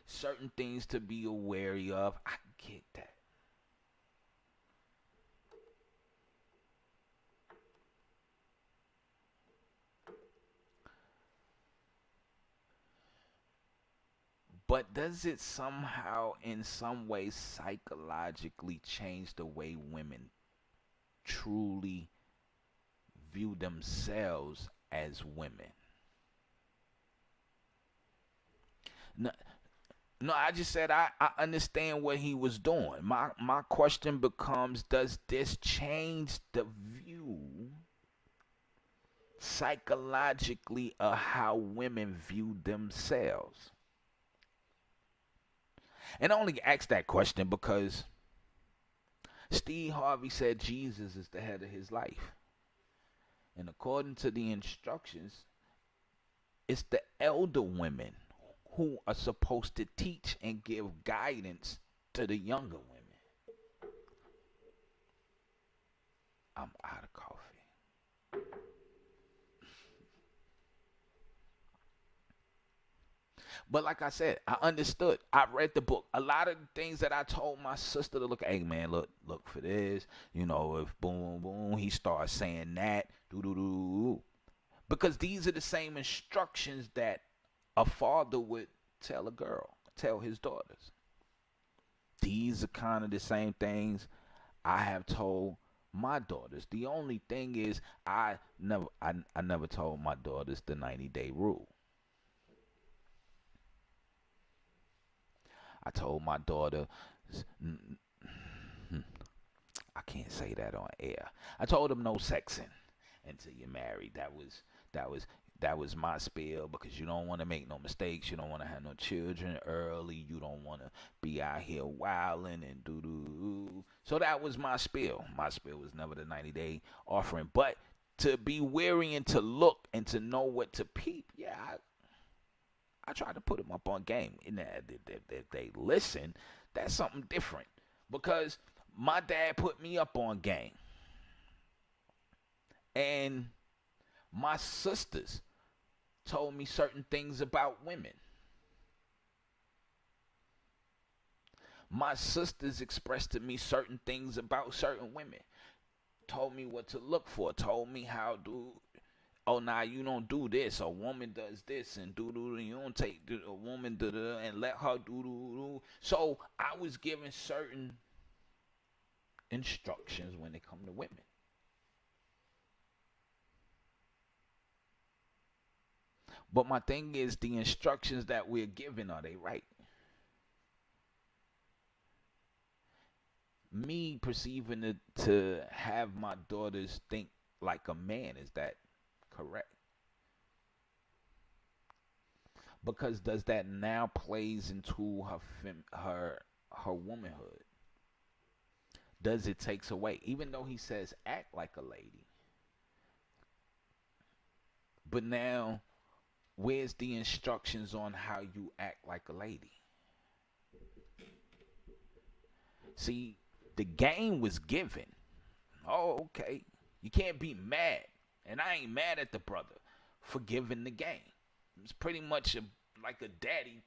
S5: certain things to be aware of. I get that. But does it somehow, in some way, psychologically change the way women truly view themselves as women? No, I just said I understand what he was doing. My question becomes, does this change the view psychologically of how women view themselves? And I only ask that question because Steve Harvey said Jesus is the head of his life. And according to the instructions, it's the elder women who are supposed to teach and give guidance to the younger women. I'm out of coffee. But like I said, I understood. I read the book. A lot of the things that I told my sister to look at, hey man, look for this. If boom, boom, he starts saying that, do. Because these are the same instructions that a father would tell his daughters. These are kind of the same things I have told my daughters. The only thing is I never told my daughters the 90-day rule. I told my daughter, I can't say that on air. I told them no sexing until you're married. That was my spiel, because you don't want to make no mistakes. You don't want to have no children early. You don't want to be out here wilding and doo-doo. So that was my spiel. My spiel was never the 90-day offering. But to be weary and to look and to know what to peep. Yeah, I try to put them up on game. And if they listen, that's something different. Because my dad put me up on game. And my sisters told me certain things about women. My sisters expressed to me certain things about certain women. Told me what to look for. Told me how to, oh, nah, you don't do this. A woman does this and do. You don't take a woman and let her do. So I was given certain instructions when it come to women. But my thing is, the instructions that we're given, are they right? Me perceiving it to have my daughters think like a man, is that correct? Because does that now plays into her womanhood? Does it takes away, even though he says act like a lady? But now, where's the instructions on how you act like a lady? See, the game was given. Oh, okay. You can't be mad. And I ain't mad at the brother for giving the game. It's pretty much like a daddy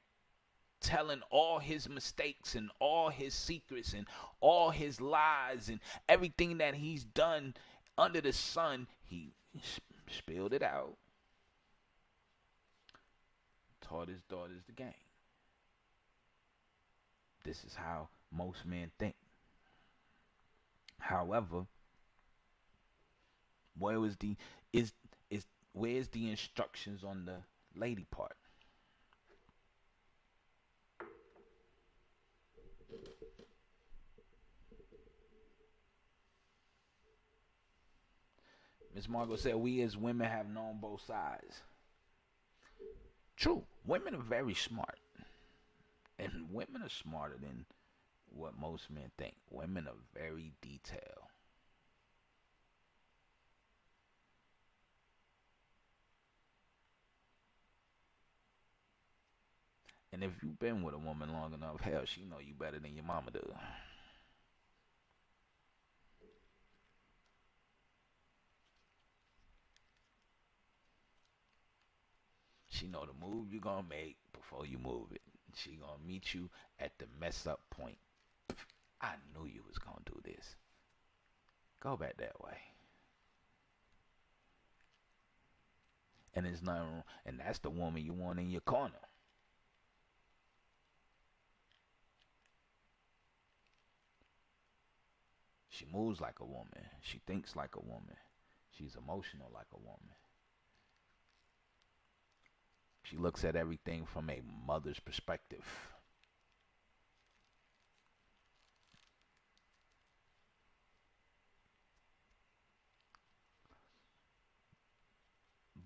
S5: telling all his mistakes and all his secrets and all his lies and everything that he's done under the sun. He spilled it out. Taught his daughters the game. This is how most men think. However, where's the instructions on the lady part? Miss Margot said, we as women have known both sides. True. Women are very smart. And women are smarter than what most men think. Women are very detailed. And if you've been with a woman long enough, hell, she know you better than your mama do. She know the move you're gonna make before you move it. She gonna meet you at the mess up point. I knew you was gonna do this. Go back that way. And there's nothing wrong. And that's the woman you want in your corner. She moves like a woman. She thinks like a woman. She's emotional like a woman. She looks at everything from a mother's perspective.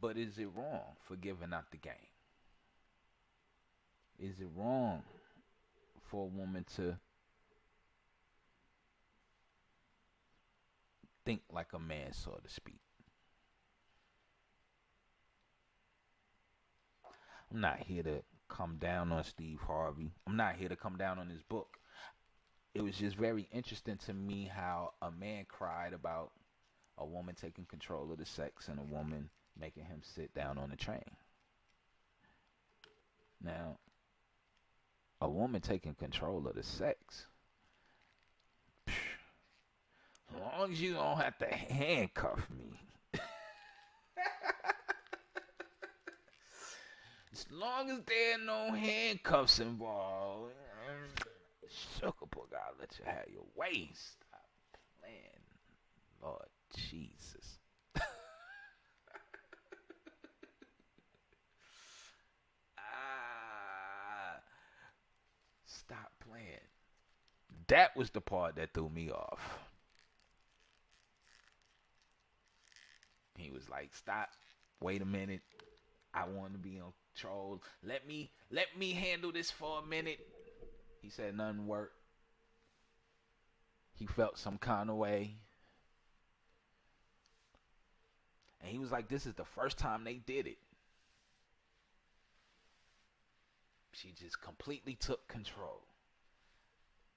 S5: But is it wrong for giving out the game? Is it wrong for a woman to think like a man, so to speak? I'm not here to come down on Steve Harvey. I'm not here to come down on his book. It was just very interesting to me how a man cried about a woman taking control of the sex and a woman making him sit down on the train. Now, a woman taking control of the sex, as long as you don't have to handcuff me. As long as there are no handcuffs involved, sugar boy gotta let you have your way. Stop playing, Lord Jesus. Stop playing. That was the part that threw me off. He was like, stop, wait a minute. I want to be in control. Let me handle this for a minute. He said nothing worked. He felt some kind of way. And he was like, this is the first time they did it. She just completely took control.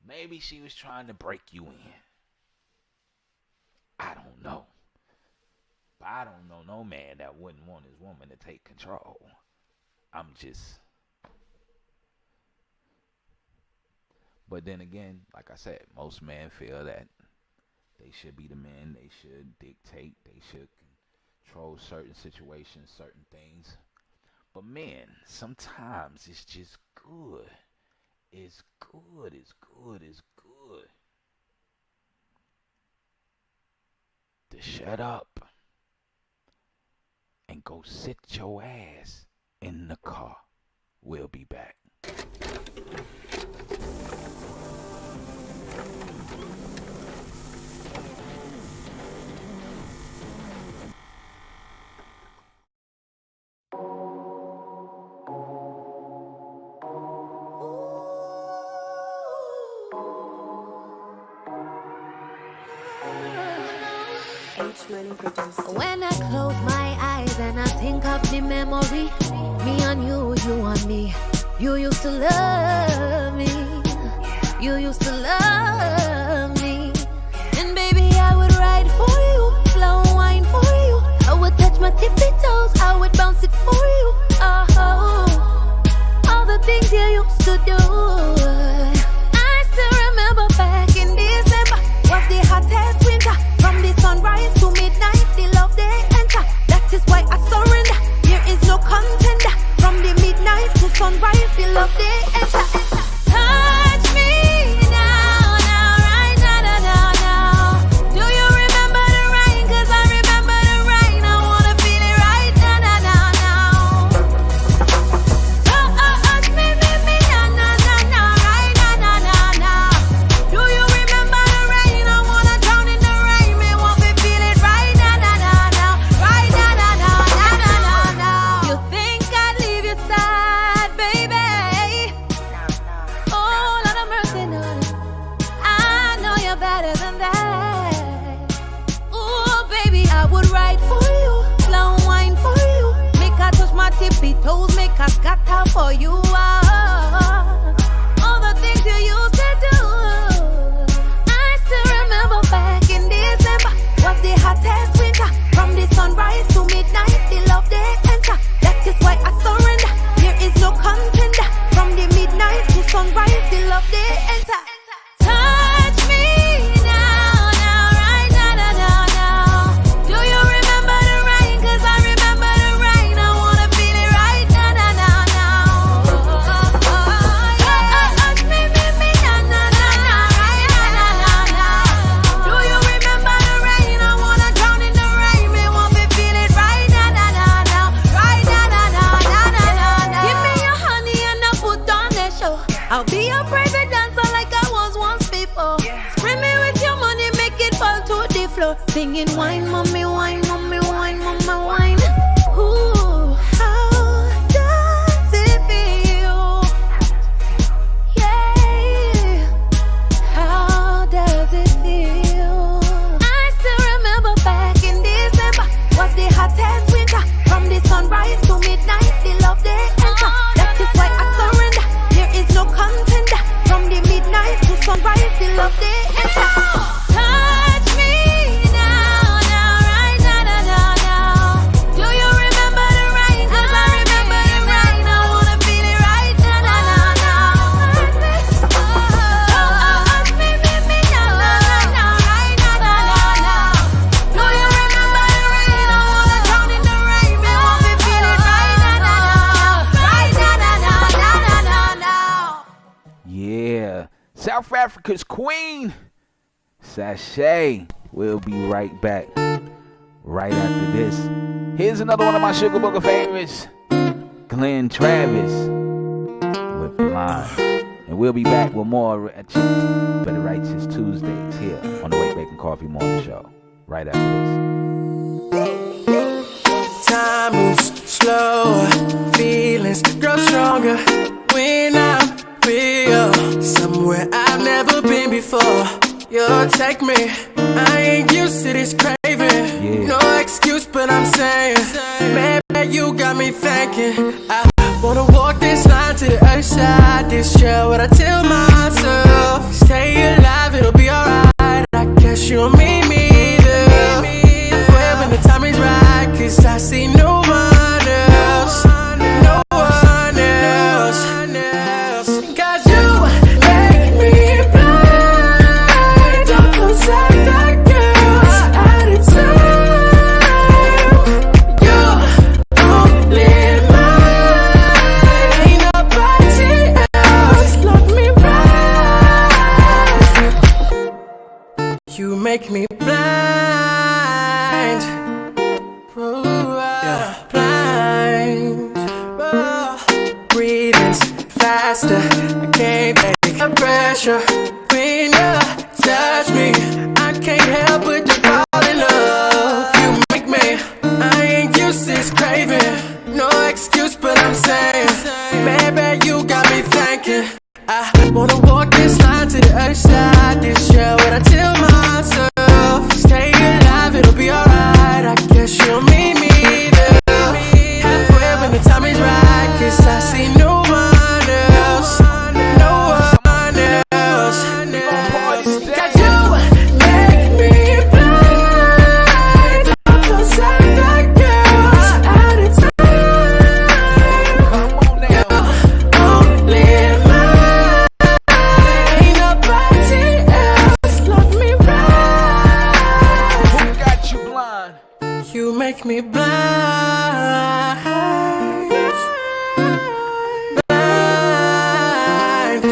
S5: Maybe she was trying to break you in. I don't know. But I don't know no man that wouldn't want his woman to take control. But then again, like I said, most men feel that they should be the men. They should dictate. They should control certain situations, certain things. But men, sometimes it's just good. It's good. To shut up and go sit your ass in the car. We'll be back.
S4: When I close my eyes and I think of the memory, me and you, you and me. You used to love me. You used to love me. And baby, I would ride for you, slow wine for you. I would touch my tippy toes, I would bounce it for you. Oh, all the things you used to do. I still remember back in December was the hottest winter. From the sunrise to midnight, the love they enter. That is why I surrender. There is no contender. From the midnight to sunrise, the love they enter. Touch me now, right now. Do you remember the rain? 'Cause I remember the rain. I wanna feel it right now. Touch me now, right now. Do you remember the rain? I wanna drown in the rain. Me want to feel it right now. Right now. You think I'd leave your side, baby? Oh, Lord have mercy, no. I know you're better than that. Oh, baby, I would ride for you, slow wine for you. Make I touch my tippy toes, make I scatter for you. All the things you used to do. I still remember back in December was the hottest winter. From the sunrise to midnight, the love they enter. That is why I surrender. There is no contender. From the midnight to sunrise, the love they enter. Touch me now, right now. Do you remember the rain? 'Cause I remember the rain. I wanna feel it right now. Touch me now, right now. Do you remember the rain? I wanna drown in the rain. Me want to feel it right now. Right now. Give me your honey and I put on that show. I'll be your private dancer like I was once before. Spray me with your money, make it fall to the floor. Singing wine, mommy, wine, mommy, wine, mama, wine. Ooh, how does it feel? Yeah, how does it feel? I still remember back in December was the hottest winter. From the sunrise to midnight, the love they enter. That is why I surrender. There is no contender. From the midnight to sunrise, the love they enter. Touch me now, right now. Do you remember the rain? 'Cause I remember the rain. I wanna feel it right now. Touch me now, right now. Do you remember the rain? I wanna drown in the rain. Me want to feel it right now.
S5: Yeah. South Africa's queen, Sashay. We'll be right back. Right after this. Here's another one of my Sugar Booger favorites. Glenn Travis with Blind. And we'll be back with more Ratchet for the Righteous Tuesdays here on the Wake Bacon Coffee Morning Show. Right after this.
S9: Time moves slow, feelings grow stronger when I'm with you. Somewhere I've never been before. You take me, I ain't used to this crazy. craving. No excuse, but I'm saying, maybe you got me thinking. I wanna walk this line to the other side. This year, what I tell myself, stay alive, it'll be alright. I guess you'll meet me there. I swear when the time is right, 'cause I see no one else. No one else. 'Cause you make me blind. Don't concern that girl's attitude. You're only mine. Ain't nobody else. Love me right. You make me blind. Blind. Breathing's faster. I can't take the pressure. When you touch me, I can't help but to fall in love. You make me, I ain't used to this craving. No excuse, but I'm saying, baby, you got me thinking. I wanna walk this line to the other side. This year, what I tell myself, stay alive, it'll be alright. I guess you'll meet me there. Halfway when the time is right, 'cause I see no one else. No one else. 'Cause you make me blind. Don't concern that girl's attitude. Only mine. Ain't nobody else. Love me right.
S5: Who got you blind?
S9: You make me blind. Blind.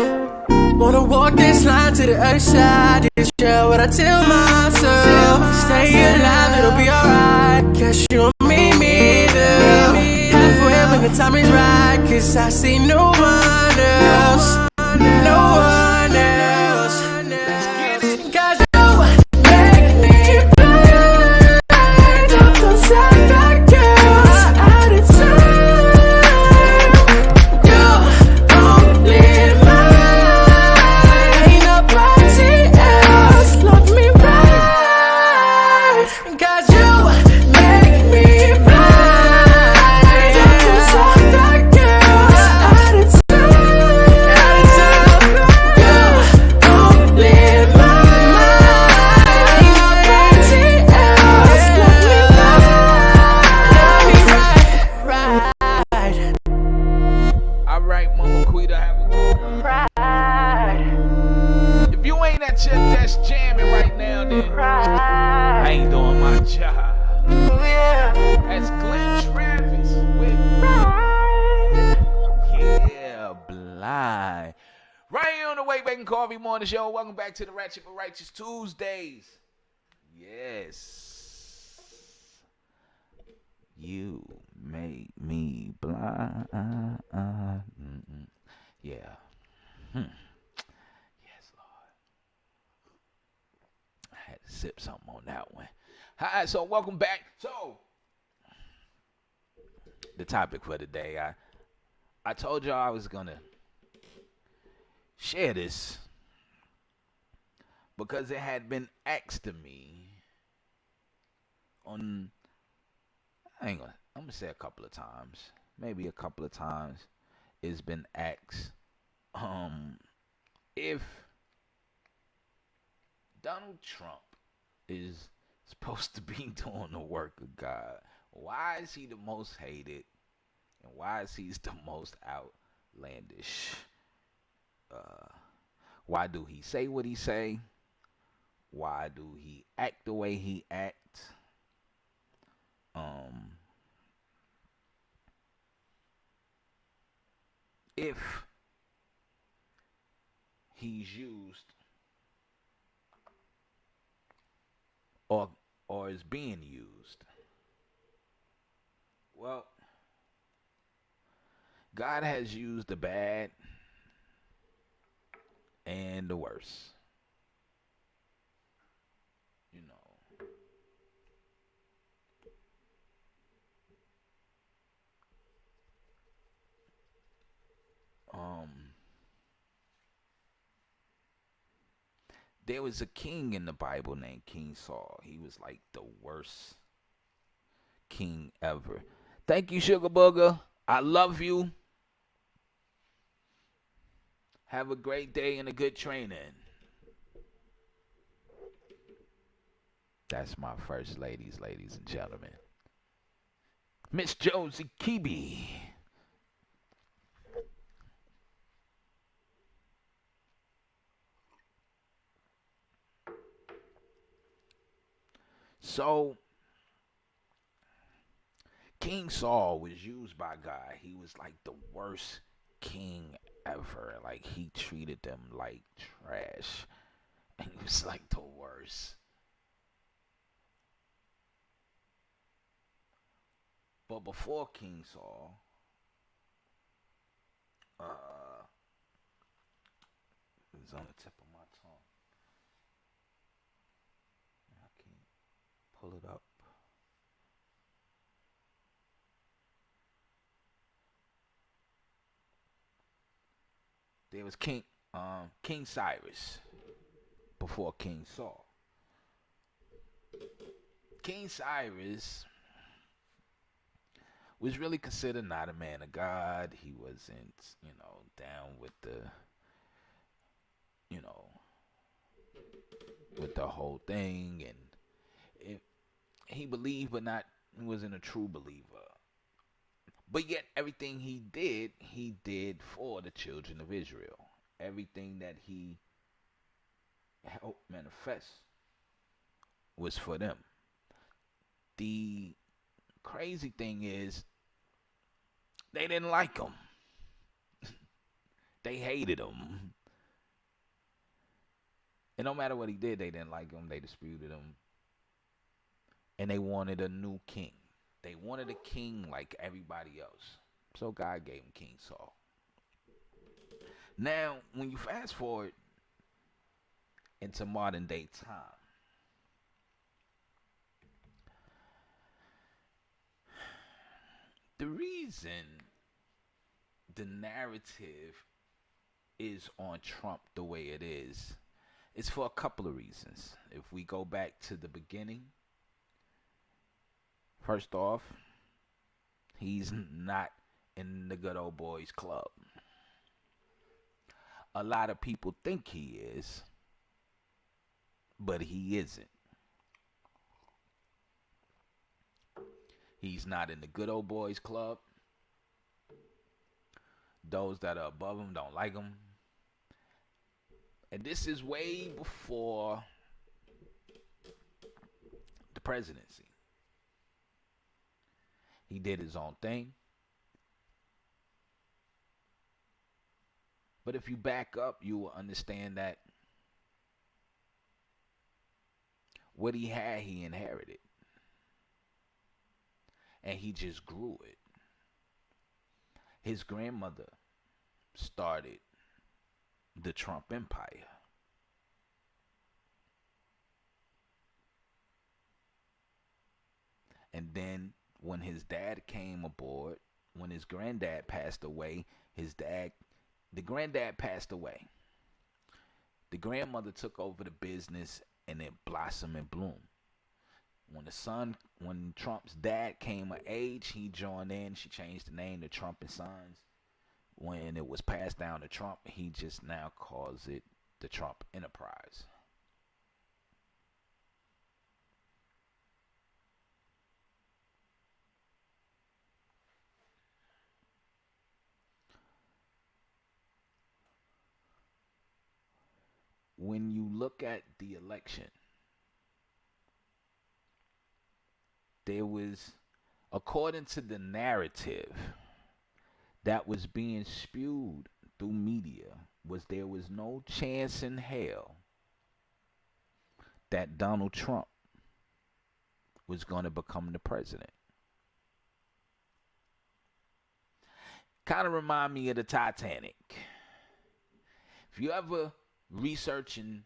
S9: Wanna walk this line to the other side. This year, what I tell myself, stay alive, it'll be alright. Guess you'll meet me there. Halfway when the time is right, 'cause I see no one else. No one else. 'Cause you make me blind. Don't concern that girl's attitude. You're only mine. Ain't nobody else. Love me right. 'Cause you make me blind. Don't concern that girl's attitude. You're only mine. Ain't nobody else. Love me right.
S5: All right, Mama Quita, have a good one. If you ain't at your desk jamming right now, then I ain't doing my job. That's Glenn Travis with Yeah, Blind. Right here on the Wake Bacon Coffee Morning Show. Welcome back to the Ratchet for Righteous Tuesdays. Yes. You make me blind. Yeah. Yes, Lord. I had to sip something on that one. Hi, so welcome back. So, the topic for today, I told y'all I was gonna share this because it had been asked to me on, I'm gonna say a couple of times, maybe a couple of times. It's been asked if Donald Trump is supposed to be doing the work of God, why is he the most hated, and why is he the most outlandish? Why do he say what he say? Why do he act the way he acts? If he's used or is being used. Well, God has used the bad and the worst. You know. There was a king in the Bible named King Saul. He was like the worst king ever. Thank you, Sugar Booger. I love you. Have a great day and a good training. That's my first ladies and gentlemen. Miss Josie Kibi. So, King Saul was used by God. He was like the worst king ever. Like, he treated them like trash. And he was like the worst. But before King Saul, it was on the tip of my tongue. I can't pull it up. There was King Cyrus before King Saul. King Cyrus was really considered not a man of God. He wasn't, down with with the whole thing, and he believed, but he wasn't a true believer. But yet, everything he did for the children of Israel. Everything that he helped manifest was for them. The crazy thing is, they didn't like him. They hated him. And no matter what he did, they didn't like him. They disputed him. And they wanted a new king. They wanted a king like everybody else. So God gave him King Saul. Now, when you fast forward into modern day time, the reason the narrative is on Trump the way it is for a couple of reasons. If we go back to the beginning, first off, he's not in the good old boys club. A lot of people think he is, but he isn't. He's not in the good old boys club. Those that are above him don't like him. And this is way before the presidency. He did his own thing. But if you back up, you will understand that what he had, he inherited. And he just grew it. His grandmother started the Trump empire. And then when his dad came aboard, when his granddad passed away, the granddad passed away. The grandmother took over the business and it blossomed and bloomed. When Trump's dad came of age, he joined in. She changed the name to Trump and Sons. When it was passed down to Trump, he just now calls it the Trump Enterprise. When you look at the election, there was, according to the narrative that was being spewed through media, there was no chance in hell that Donald Trump was going to become the president. Kind of remind me of the Titanic. If you ever research and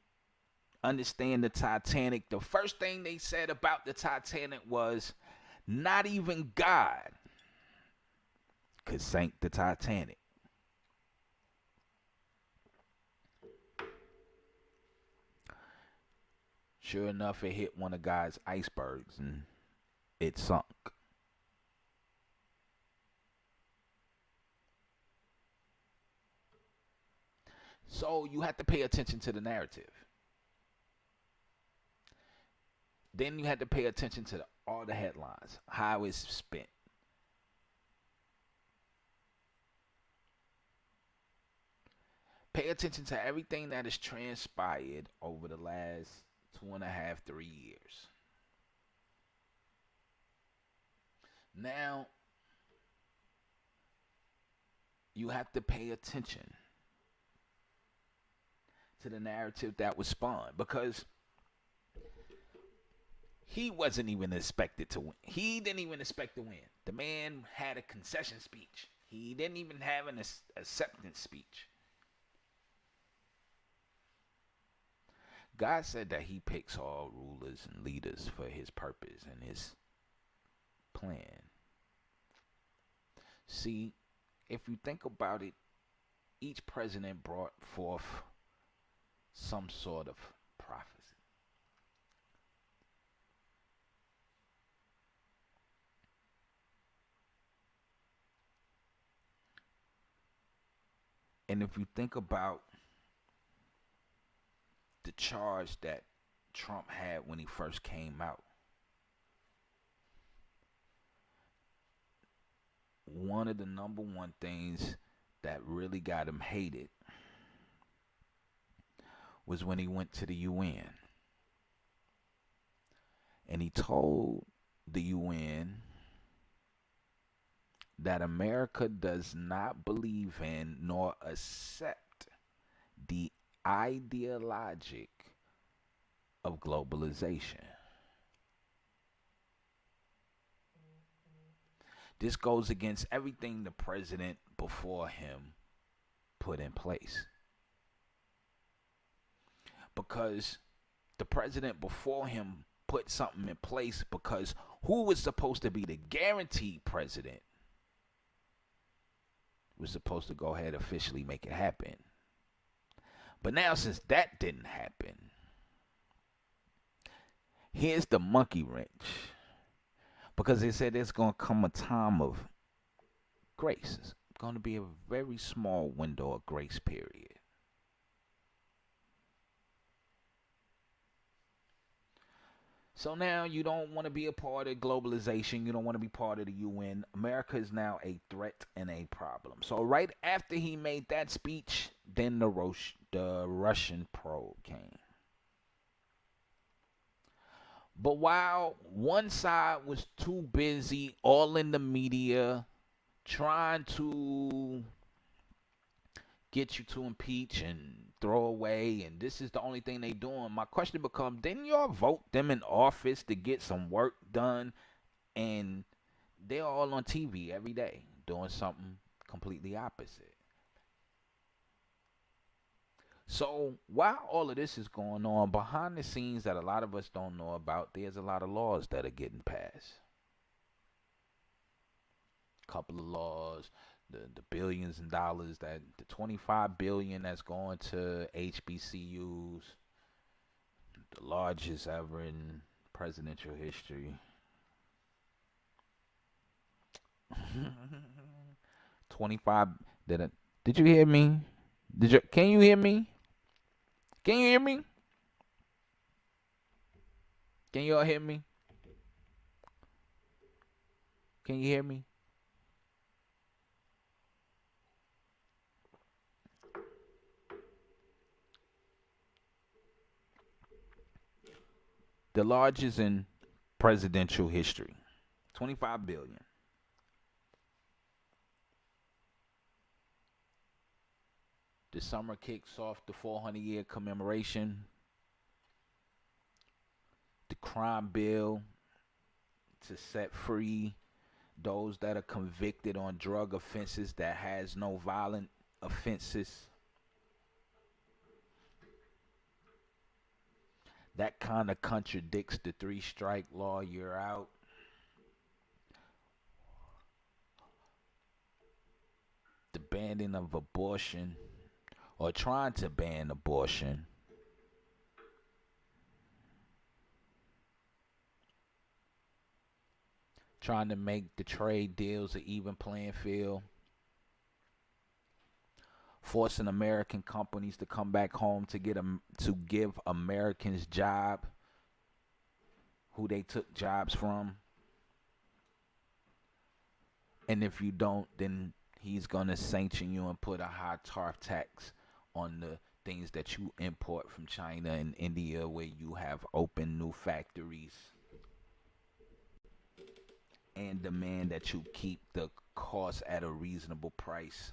S5: understand the Titanic, the first thing they said about the Titanic was not even God could sink the Titanic. Sure enough, it hit one of God's icebergs and it sunk. So you have to pay attention to the narrative. Then you had to pay attention to all the headlines, how it's spent. Pay attention to everything that has transpired over the last 2.5, 3 years. Now, you have to pay attention to the narrative that was spun, because he wasn't even expected to win. He didn't even expect to win. The man had a concession speech. He didn't even have an acceptance speech. God said that he picks all rulers and leaders for his purpose and his plan. See, if you think about it, each president brought forth some sort of prophecy. And if you think about the charge that Trump had when he first came out, one of the number one things that really got him hated was when he went to the UN. And he told the UN that America does not believe in nor accept the ideologic of globalization. This goes against everything the president before him put in place. Because the president before him put something in place because who was supposed to be the guaranteed president was supposed to go ahead and officially make it happen. But now, since that didn't happen, here's the monkey wrench. Because they said there's going to come a time of grace. It's going to be a very small window of grace period. So now you don't want to be a part of globalization. You don't want to be part of the UN. America is now a threat and a problem. So right after he made that speech, then the Russian probe came. But while one side was too busy, all in the media, trying to get you to impeach and throw away, and this is the only thing they doing, my question becomes, didn't y'all vote them in office to get some work done? And they're all on TV every day doing something completely opposite. So while all of this is going on, behind the scenes that a lot of us don't know about, there's a lot of laws that are getting passed. Couple of laws, the billions in dollars, that the $25 billion that's going to HBCUs, the largest ever in presidential history. 25. Did you hear me? Can you hear me? Can you hear me? Can you all hear me? Can you hear me? The largest in presidential history. 25 billion. The summer kicks off the 400-year commemoration. The crime bill to set free those that are convicted on drug offenses that has no violent offenses. That kind of contradicts the 3-strike law, you're out. The banning of abortion, or trying to ban abortion. trying to make the trade deals an even playing field, forcing American companies to come back home to give Americans job who they took jobs from. And if you don't, then he's gonna sanction you and put a high tariff tax on the things that you import from China and India, where you have opened new factories, and demand that you keep the cost at a reasonable price.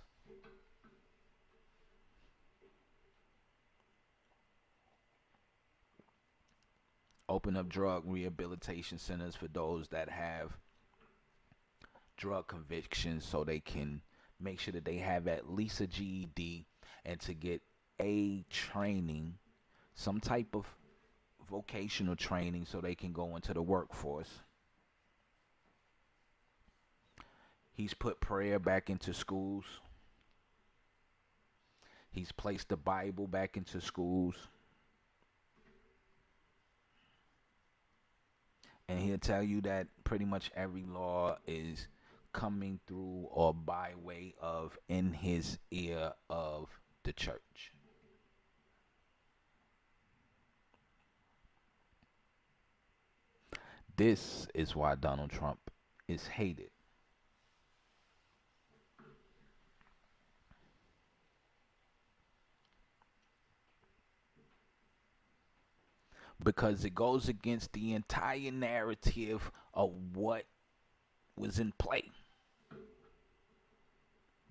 S5: Open up drug rehabilitation centers for those that have drug convictions, so they can make sure that they have at least a GED, and to get a training, some type of vocational training, so they can go into the workforce. He's put prayer back into schools. He's placed the Bible back into schools. And he'll tell you that pretty much every law is coming through or by way of in his ear of the church. This is why Donald Trump is hated. Because it goes against the entire narrative of what was in play.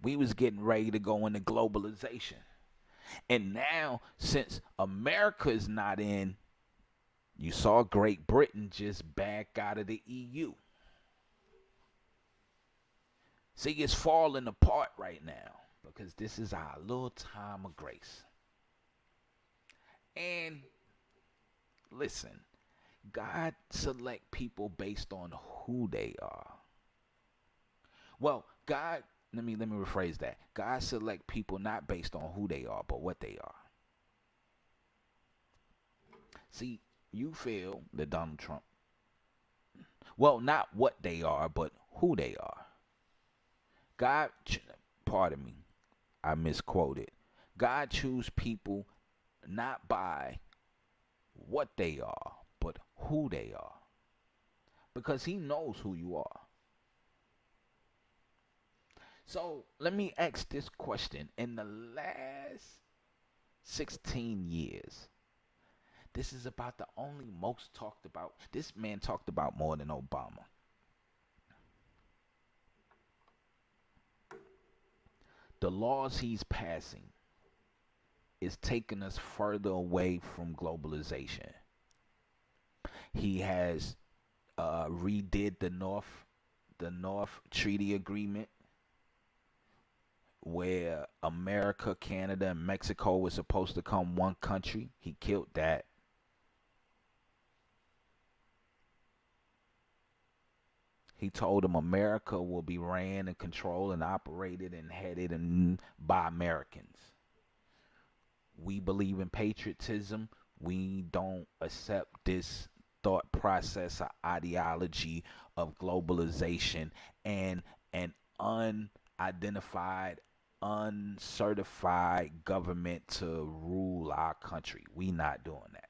S5: We was getting ready to go into globalization. And now, since America is not in, you saw Great Britain just back out of the EU. See, it's falling apart right now because this is our little time of grace. And listen, God select people based on who they are. Well, let me rephrase that. God select people not based on who they are, but what they are. See, you feel that Donald Trump, well, not what they are, but who they are. God, pardon me, I misquoted. God choose people not by what they are, but who they are. Because he knows who you are. So let me ask this question. In the last 16 years, this is about the only most talked about. This man talked about more than Obama. The laws he's passing is taking us further away from globalization. He has redid the North Treaty Agreement, where America, Canada, and Mexico was supposed to come one country. He killed that. He told them America will be ran and controlled and operated and headed by Americans. We believe in patriotism. We don't accept this thought process or ideology of globalization and an unidentified, uncertified government to rule our country. We not doing that.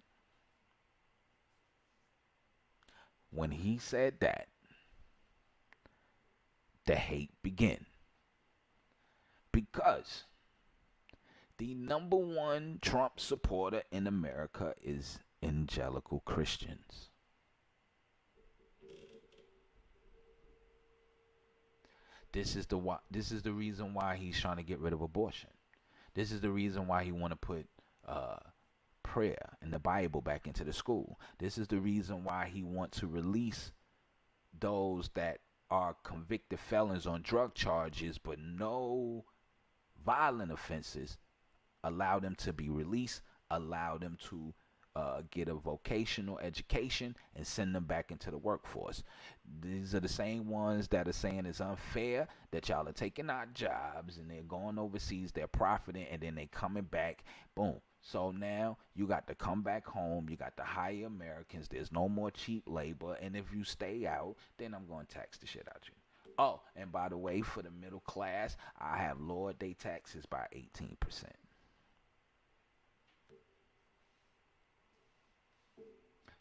S5: When he said that, the hate began. Because the number one Trump supporter in America is evangelical Christians. This is the reason why he's trying to get rid of abortion. This is the reason why he want to put prayer and the Bible back into the school. This is the reason why he wants to release those that are convicted felons on drug charges but no violent offenses. Allow them to be released, allow them to get a vocational education, and send them back into the workforce. These are the same ones that are saying it's unfair that y'all are taking our jobs and they're going overseas, they're profiting, and then they coming back, boom, So now you got to come back home. You got to hire Americans. There's no more cheap labor. And if you stay out, then I'm going to tax the shit out you. Oh, and by the way, for the middle class, I have lowered their taxes by 18%.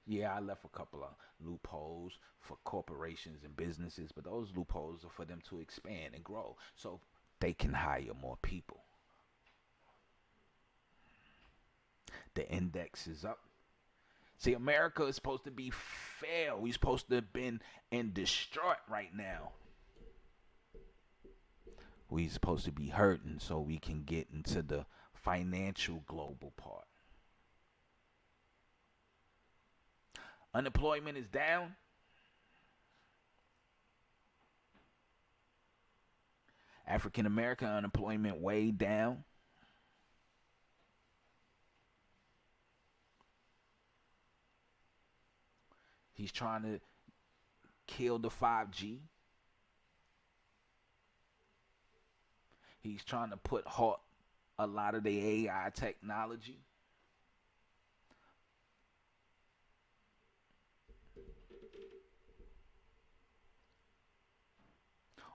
S5: Yeah, I left a couple of loopholes for corporations and businesses, but those loopholes are for them to expand and grow so they can hire more people. The index is up. See, America is supposed to be fair. We're supposed to have been in distraught right now. We're supposed to be hurting so we can get into the financial global part. Unemployment is down. African American unemployment way down. He's trying to kill the 5G. He's trying to put halt a lot of the AI technology.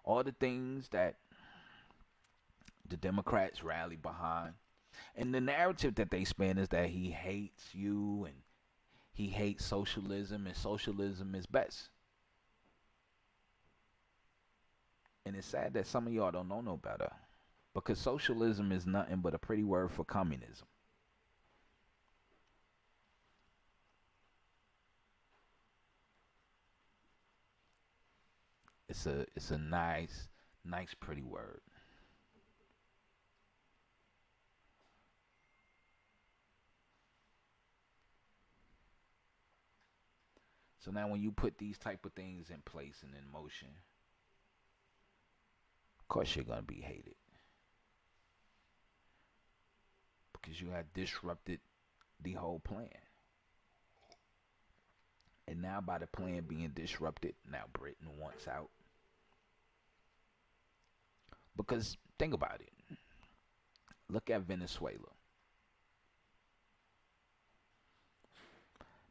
S5: All the things that the Democrats rally behind. And the narrative that they spin is that he hates you and he hates socialism and socialism is best. And it's sad that some of y'all don't know no better. Because socialism is nothing but a pretty word for communism. It's a nice pretty word. So now when you put these type of things in place and in motion, of course you're going to be hated. Because you have disrupted the whole plan. And now by the plan being disrupted, now Britain wants out. Because think about it. Look at Venezuela.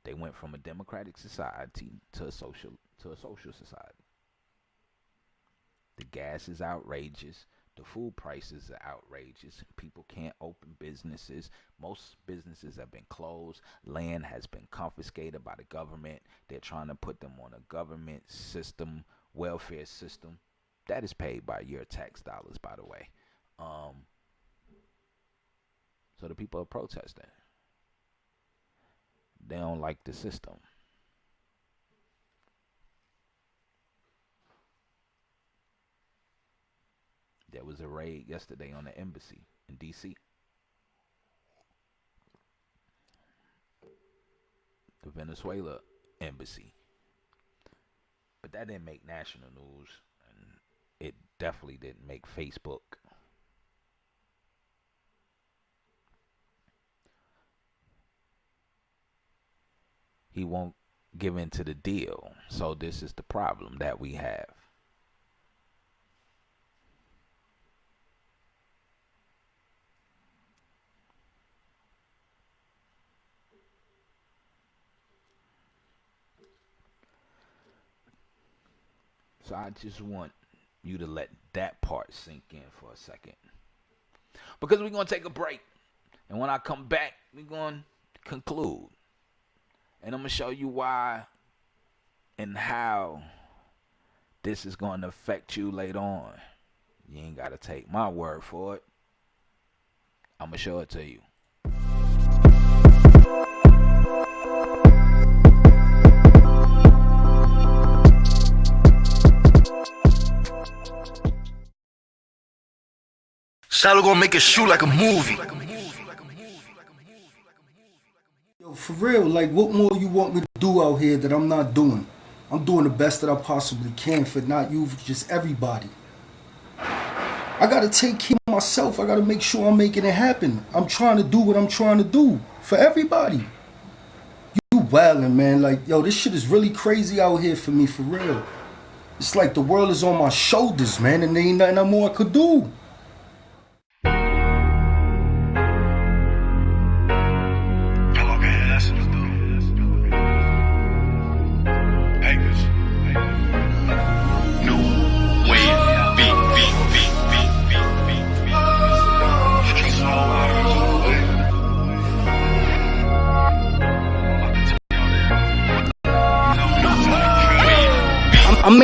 S5: They went from a democratic society to a social society. The gas is outrageous. The food prices are outrageous. People can't open businesses. Most businesses have been closed. Land has been confiscated by the government. They're trying to put them on a government system, welfare system. That is paid by your tax dollars, by the way. So the people are protesting. They don't like the system. There was a raid yesterday on the embassy in D.C. The Venezuela embassy. But that didn't make national news. And it definitely didn't make Facebook. He won't give in to the deal. So this is the problem that we have. So I just want you to let that part sink in for a second. Because we're going to take a break. And when I come back, we're going to conclude. And I'm going to show you why and how this is going to affect you later on. You ain't got to take my word for it. I'm going to show it to you.
S1: Shiloh gonna make it shoot like a movie.
S10: Yo, for real, like, what more you want me to do out here that I'm not doing? I'm doing the best that I possibly can for not you, for just everybody. I gotta take care of myself. I gotta make sure I'm making it happen. I'm trying to do what I'm trying to do for everybody. You wildin', man. Like, yo, this shit is really crazy out here for me, for real. It's like the world is on my shoulders, man, and there ain't nothing more I could do.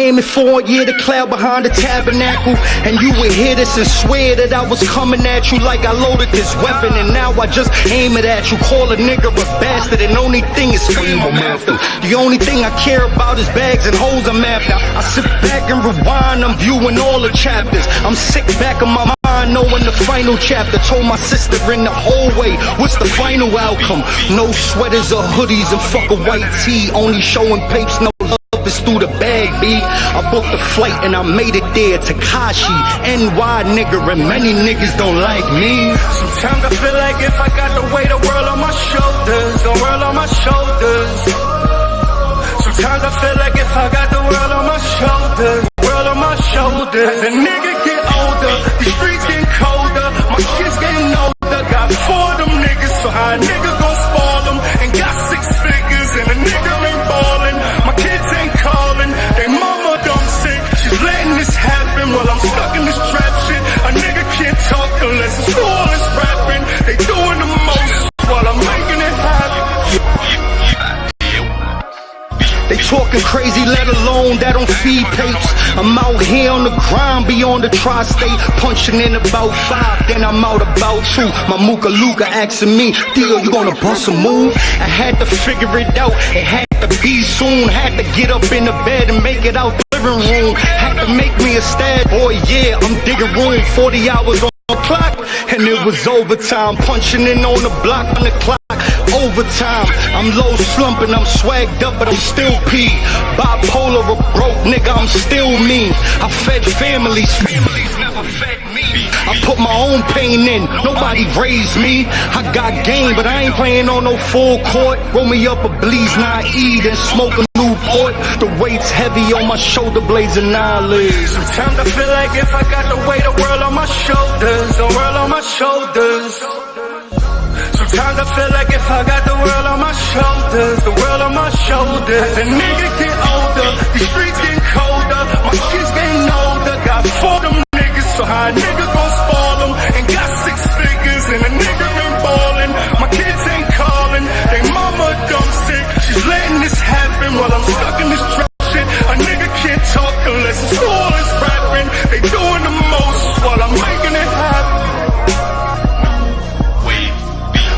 S10: aiming for, yeah, the cloud behind the tabernacle. And you would hear this and swear that I was coming at you like I loaded this weapon. And now I just aim it at you. Call a nigga a bastard, and only thing is fame I'm after. The only thing I care about is bags and hoes I'm after. I sit back and rewind, I'm viewing all the chapters. I'm sick back of my mind, knowing the final chapter. Told my sister in the hallway, what's the final outcome? No sweaters or hoodies and fuck a white tee. Only showing papes, no love is through the bag, B. I booked the flight and I made it there. Takashi, NY nigga, and many niggas don't like me.
S9: Sometimes I feel like if I got the weight of the world on my shoulders, the world on my shoulders. Sometimes I feel like if I got the world on my shoulders, world on my shoulders. As a nigga get older, the streets getting colder, my kids getting older. Got 4 of them niggas, so how a nigga gon' spoil them? And got 6 figures, and a nigga ain't ballin'. My kids ain't calling, they mama dumb sick. She's letting this happen while I'm stuck in this trap shit. A nigga can't talk unless it's all is rapping. They doing the most while I'm making it happen.
S10: They talking crazy, let alone that don't feed papes. I'm out here on the grind beyond the tri-state, punching in about 5, then I'm out about 2. My Mooka Luka asking me, Theo, you gonna bust a move? I had to figure it out, it had to be soon. Had to get up in the bed and make it out the living room. Had to make me a stab, boy, yeah, I'm digging room. 40 hours on the clock, and it was overtime. Punching in on the block on the clock. Overtime, I'm low slumping, I'm swagged up, but I'm still P. Bipolar or broke, nigga, I'm still me. I fed families never fed me. I put my own pain in, nobody raised me. I got game, but I ain't playing on no full court. Roll me up a Bleeze 9E, then smoke a Newport. The weight's heavy on my shoulder blades and eyelids.
S9: Sometimes I feel like if I got the weight of the world on my shoulders, the world on my shoulders. Sometimes I feel like if I got the world on my shoulders, the world on my shoulders. As a nigga get older, the streets getting colder, my kids getting older. Got 4 of them niggas, so how a nigga gon' spoil them? And got 6 figures, and a nigga ain't ballin'. My kids ain't calling, they mama dumb sick. She's letting this happen while I'm stuck in this trap shit. A nigga can't talk unless it's all is rapping. They doing the most while I'm making it happen.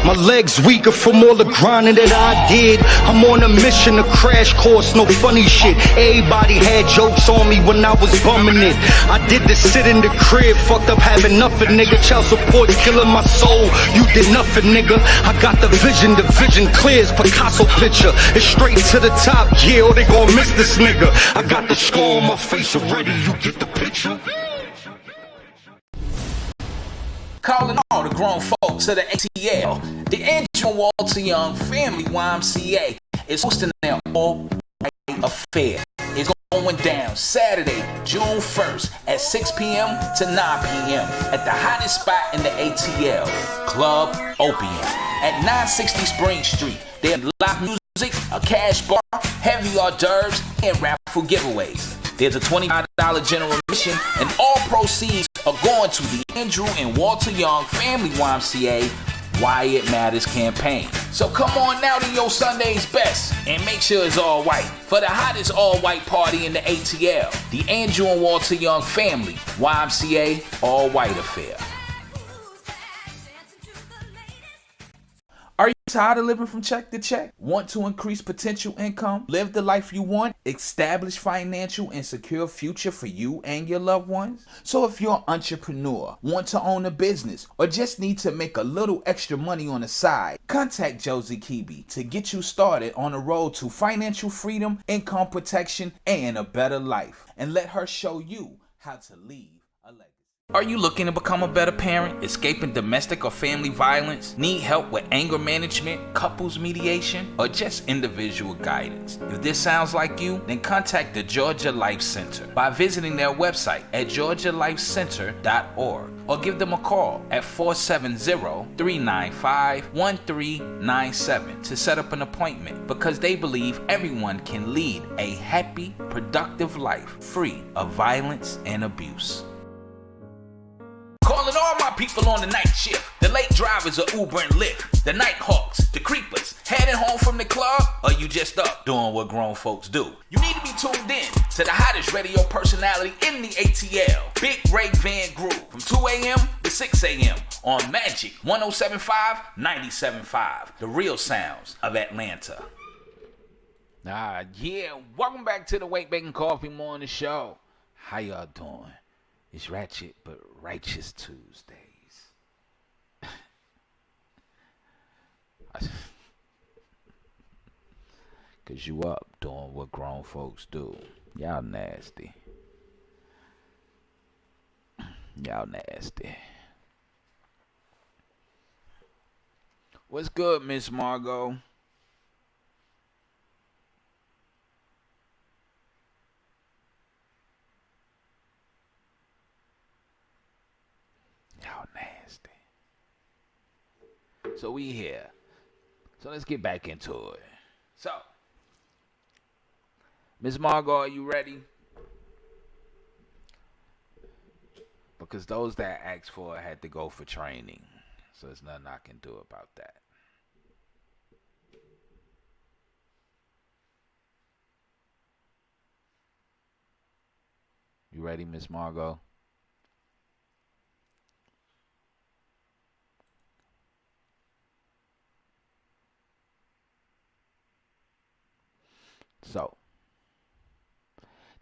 S10: My legs weaker from all the grinding that I did. I'm on a mission, a crash course, no funny shit. Everybody had jokes on me when I was bumming it. I did this sit in the crib, fucked up having nothing, nigga. Child support killing my soul, you did nothing, nigga. I got the vision clears, Picasso picture. It's straight to the top, yeah, or they gon' miss this nigga. I got the scar on my face already, you get the picture.
S5: Calling all the grown folks of the ATL. The Andrew Walter Young Family YMCA is hosting their all-white affair. It's going down Saturday, June 1st at 6 p.m. to 9 p.m. at the hottest spot in the ATL, Club Opium, at 960 Spring Street. They have live music, a cash bar, heavy hors d'oeuvres, and raffle giveaways. There's a $25 general admission, and all proceeds are going to the Andrew and Walter Young Family YMCA Why It Matters campaign. So come on now to your Sunday's best and make sure it's all white for the hottest all-white party in the ATL, the Andrew and Walter Young Family YMCA All-White Affair. Are you tired of living from check to check? Want to increase potential income? Live the life you want? Establish financial and secure future for you and your loved ones? So if you're an entrepreneur, want to own a business, or just need to make a little extra money on the side, contact Josie Kibi to get you started on the road to financial freedom, income protection, and a better life. And let her show you how to leave a legacy. Are you looking to become a better parent, escaping domestic or family violence, need help with anger management, couples mediation, or just individual guidance? If this sounds like you, then contact the Georgia Life Center by visiting their website at georgialifecenter.org or give them a call at 470-395-1397 to set up an appointment, because they believe everyone can lead a happy, productive life free of violence and abuse. Calling all my People on the night shift, the late drivers of Uber and Lyft, the night hawks, the creepers, heading home from the club, or you just up doing what grown folks do. You need to be tuned in to the hottest radio personality in the ATL, Big Ray Van Groove, from 2 a.m. to 6 a.m. on Magic 107.5, 97.5, the real sounds of Atlanta. Yeah, welcome back to the Wake Bacon Coffee Morning Show. How y'all doing? It's Ratchet, but Righteous Tuesdays. Cause you up doing what grown folks do. Y'all nasty. Y'all nasty. What's good, Miss Margot? Y'all nasty. So we here. So let's get back into it. So, Miss Margot, are you ready? Because those that asked for it had to go for training. So there's nothing I can do about that. You ready, Miss Margot? So,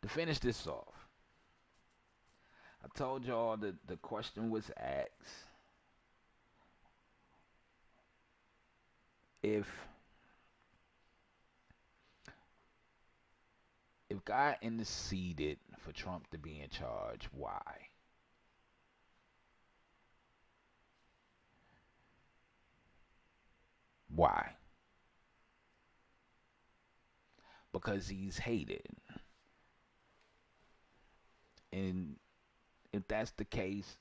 S5: to finish this off, I told y'all that the question was asked if God interceded for Trump to be in charge, why? Why? Because he's hated. And if that's the case,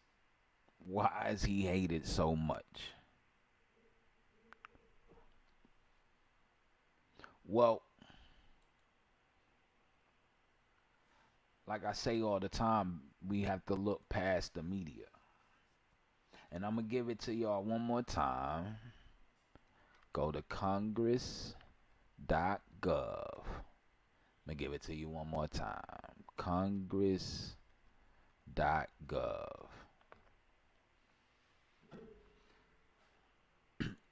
S5: why is he hated so much? Well, like I say all the time, we have to look past the media. And I'm going to give it to y'all one more time. Go to congress.gov. I'm going to give it to you one more time. Congress.gov.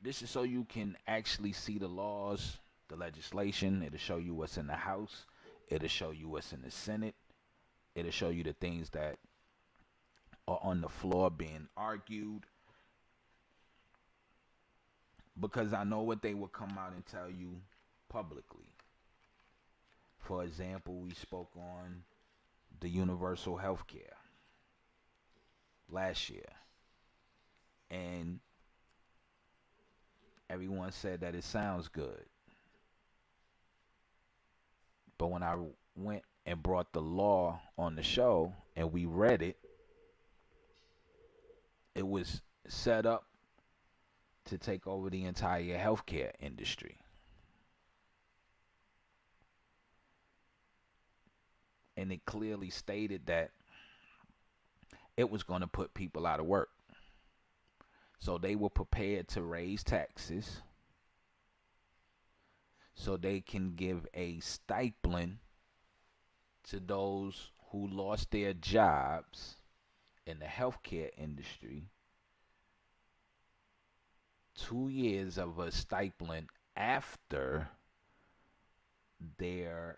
S5: This is so you can actually see the laws, the legislation. It'll show you what's in the House. It'll show you what's in the Senate. It'll show you the things that are on the floor being argued. Because I know what they will come out and tell you publicly. For example, we spoke on the universal health care last year. And everyone said that it sounds good. But when I went and brought the law on the show and we read it, it was set up to take over the entire healthcare industry. And it clearly stated that it was going to put people out of work. So they were prepared to raise taxes so they can give a stipend to those who lost their jobs in the healthcare industry. 2 years of a stipend after their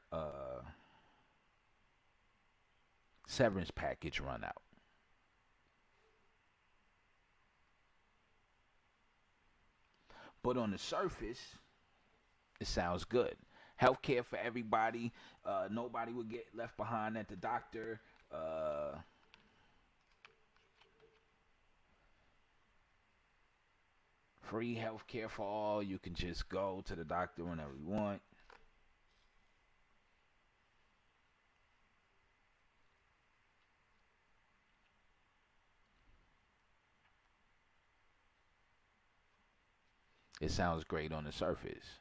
S5: severance package run out. But on the surface, it sounds good. Healthcare for everybody. Nobody would get left behind at the doctor. Free healthcare for all. You can just go to the doctor whenever you want. It sounds great on the surface.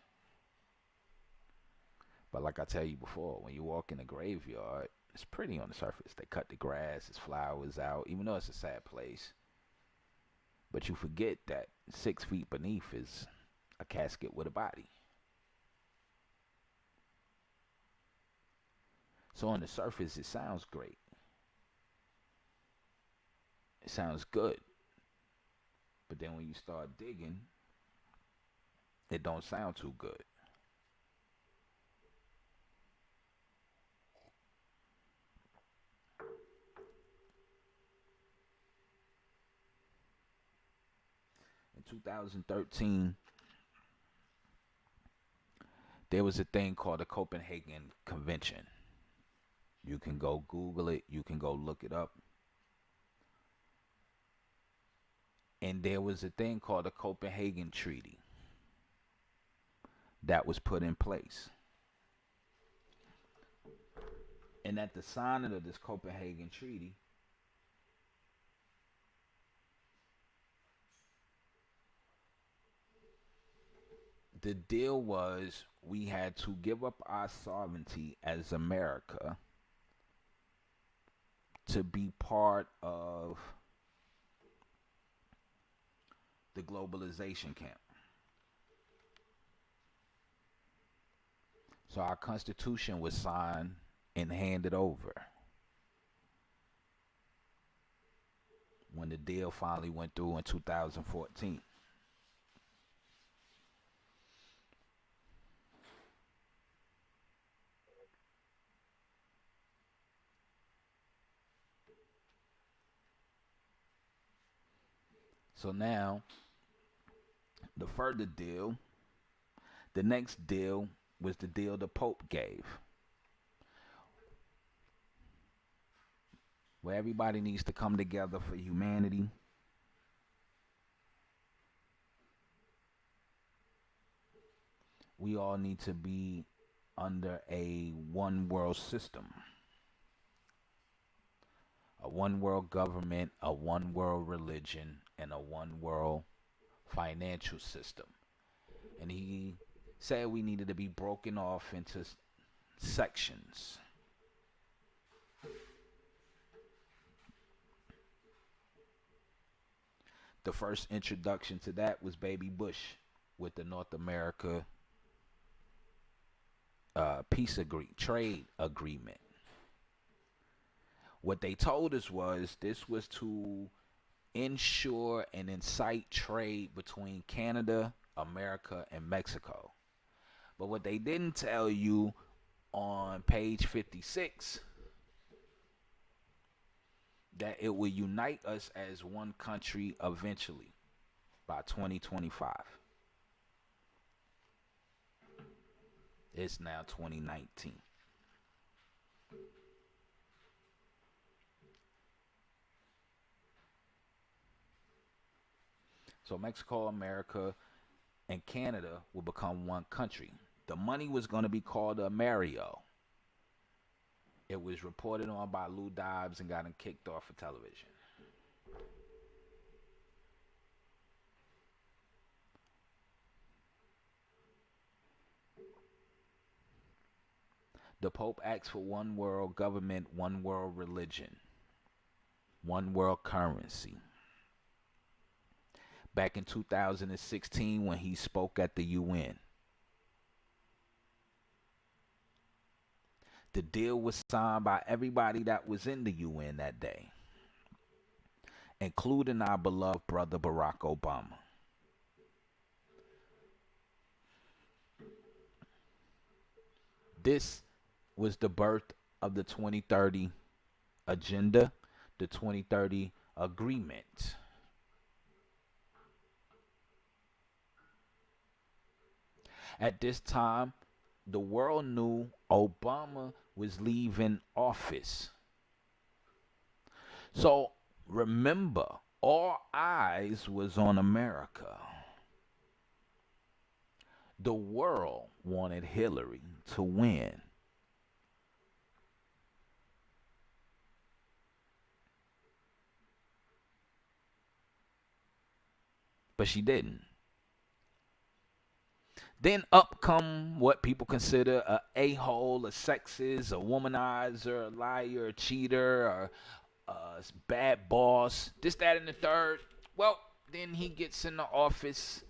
S5: But like I tell you before, when you walk in a graveyard, it's pretty on the surface. They cut the grass, there's flowers out, even though it's a sad place. But you forget that 6 feet beneath is a casket with a body. So on the surface, it sounds great. It sounds good. But then when you start digging, it don't sound too good. In 2013, there was a thing called the Copenhagen Convention. You can go Google it. You can go look it up. And there was a thing called the Copenhagen Treaty that was put in place. And at the signing of this Copenhagen Treaty, the deal was we had to give up our sovereignty as America to be part of the globalization camp. So our Constitution was signed and handed over when the deal finally went through in 2014. So now, the further deal, the next deal was the deal the Pope gave, where everybody needs to come together for humanity. We all need to be under a one world system, a one world government, a one world religion, and a one world financial system. And he said we needed to be broken off into sections. The first introduction to that was Baby Bush with the North America trade agreement. What they told us was this was to ensure and incite trade between Canada, America, and Mexico. But what they didn't tell you on page 56, that it will unite us as one country eventually by 2025. It's now 2019. So Mexico, America, and Canada will become one country. The money was going to be called a Mario. It was reported on by Lou Dobbs and got him kicked off of television. The Pope asked for one world government, one world religion, one world currency. Back in 2016 when he spoke at the UN. The deal was signed by everybody that was in the UN that day, including our beloved brother Barack Obama. This was the birth of the 2030 agenda, the 2030 agreement. At this time, the world knew Obama was leaving office. So remember, all eyes was on America. The world wanted Hillary to win. But she didn't. Then up come what people consider a a-hole, a sexist, a womanizer, a liar, a cheater, or a bad boss, this, that, and the third. Well, Then he gets in the office,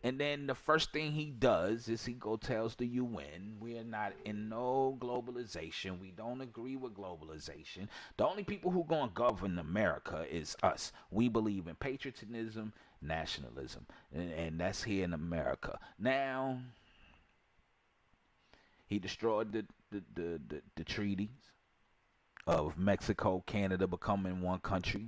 S5: and then the first thing he does is he tells the UN, we are not in no globalization. We don't agree with globalization. The only people who going to govern America is us. We believe in patriotism, nationalism, and that's here in America. Now, he destroyed the treaties of Mexico, Canada becoming one country.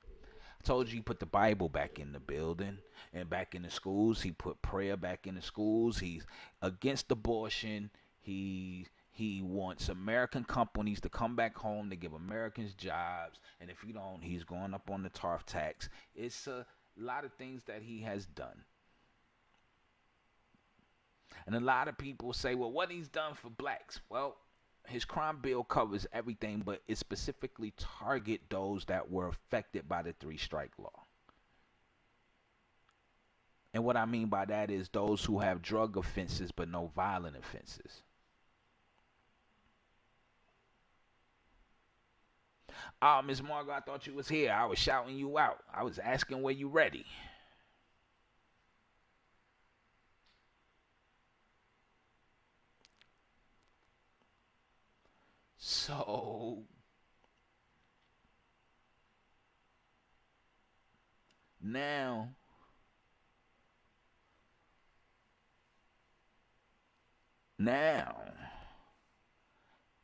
S5: I told you he put the Bible back in the building and back in the schools. He put prayer back in the schools. He's against abortion. He wants American companies to come back home to give Americans jobs. And if you don't, he's going up on the tariff tax. It's a lot of things that he has done. And a lot of people say, well, what he's done for blacks? Well, his crime bill covers everything, but it specifically target those that were affected by the 3-strike law. And what I mean by that is those who have drug offenses but no violent offenses. Oh, Miss Margot, I thought you was here. I was shouting you out. I was asking were you ready. So, now,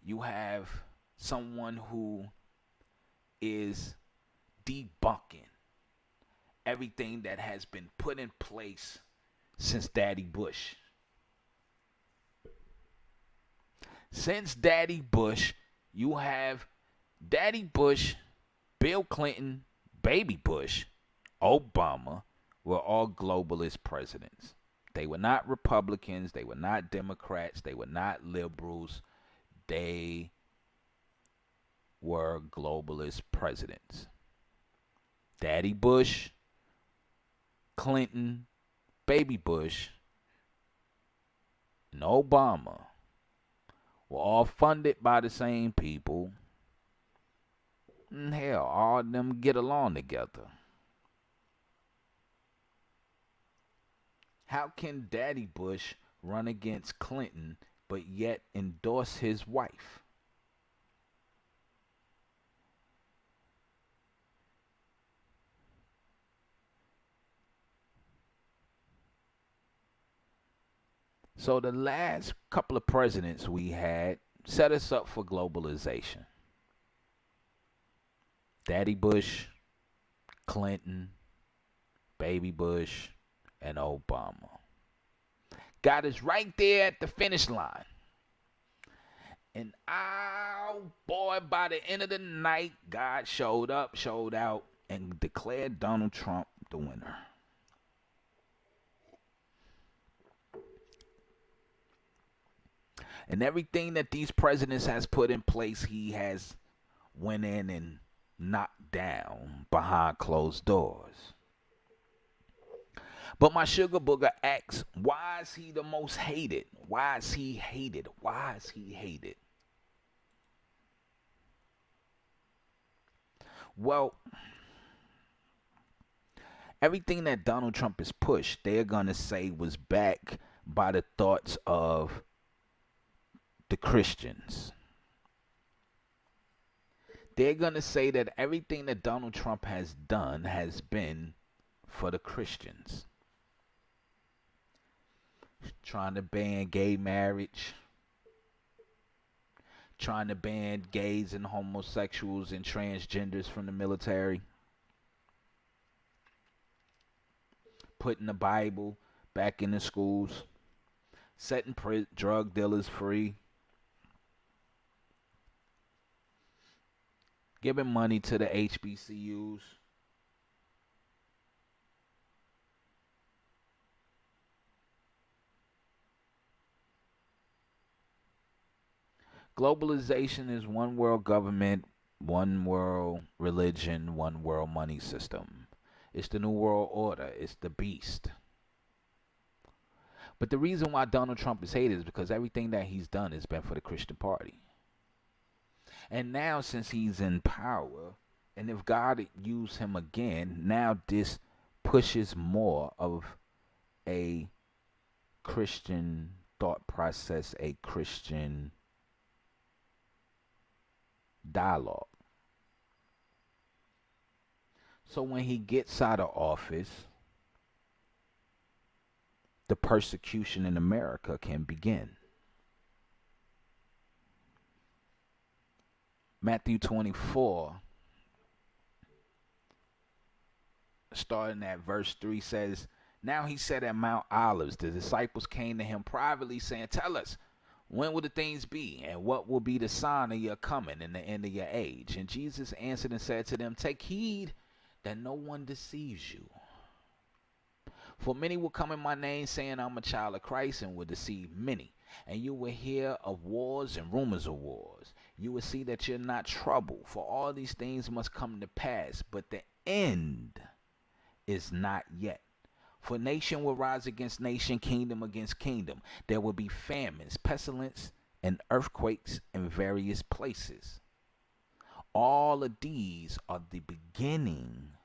S5: you have someone who is debunking everything that has been put in place since Daddy Bush. Since Daddy Bush, you have Daddy Bush, Bill Clinton, Baby Bush, Obama were all globalist presidents. They were not Republicans. They were not Democrats. They were not liberals. They were globalist presidents. Daddy Bush, Clinton, Baby Bush, and Obama were all funded by the same people. And hell, all of them get along together. How can Daddy Bush run against Clinton but yet endorse his wife? So the last couple of presidents we had set us up for globalization. Daddy Bush, Clinton, Baby Bush, and Obama. Got us right there at the finish line. And oh boy, by the end of the night, God showed up, showed out, and declared Donald Trump the winner. And everything that these presidents has put in place, he has went in and knocked down behind closed doors. But my sugar booger asks, why is he the most hated? Why is he hated? Why is he hated? Well, everything that Donald Trump has pushed, they're going to say was backed by the thoughts of the Christians. They're going to say that everything that Donald Trump has done has been for the Christians. Trying to ban gay marriage. Trying to ban gays and homosexuals and transgenders from the military. Putting the Bible back in the schools. Setting drug dealers free. Giving money to the HBCUs. Globalization is one world government, one world religion, one world money system. It's the new world order. It's the beast. But the reason why Donald Trump is hated is because everything that he's done has been for the Christian party. And now since he's in power, and if God used him again, now this pushes more of a Christian thought process, a Christian dialogue. So when he gets out of office, the persecution in America can begin. Matthew 24, starting at verse 3, says, "Now he said at Mount Olives, the disciples came to him privately, saying, 'Tell us, when will the things be, and what will be the sign of your coming and the end of your age?' And Jesus answered and said to them, 'Take heed that no one deceives you. For many will come in my name, saying, I'm a child of Christ, and will deceive many. And you will hear of wars and rumors of wars. You will see that you're not troubled, for all these things must come to pass, but the end is not yet. For nation will rise against nation, kingdom against kingdom. There will be famines, pestilence, and earthquakes in various places. All of these are the beginning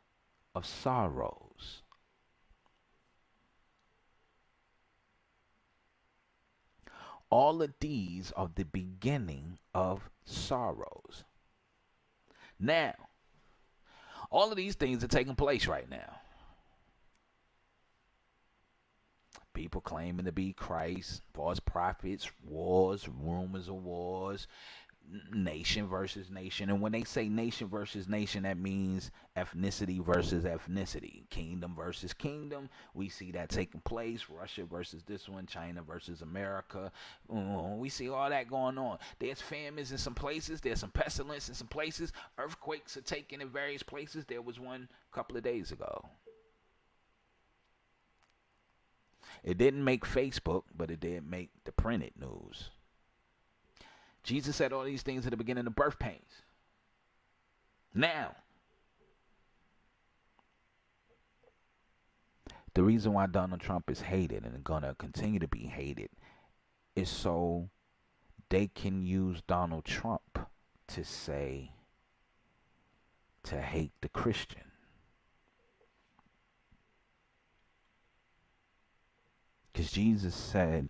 S5: of sorrows. All of these are the beginning of sorrows. Now, all of these things are taking place right now. People claiming to be Christ, false prophets, wars, rumors of wars, nation versus nation. And when they say nation versus nation, that means ethnicity versus ethnicity, kingdom versus kingdom. We see that taking place. Russia versus this one, China versus America. We see all that going on. There's famines in some places. There's some pestilence in some places. Earthquakes are taken in various places. There was one a couple of days ago. It didn't make Facebook, but it did make the printed news. Jesus said all these things at the beginning of birth pains. Now, the reason why Donald Trump is hated and going to continue to be hated is so they can use Donald Trump to hate the Christian. Because Jesus said,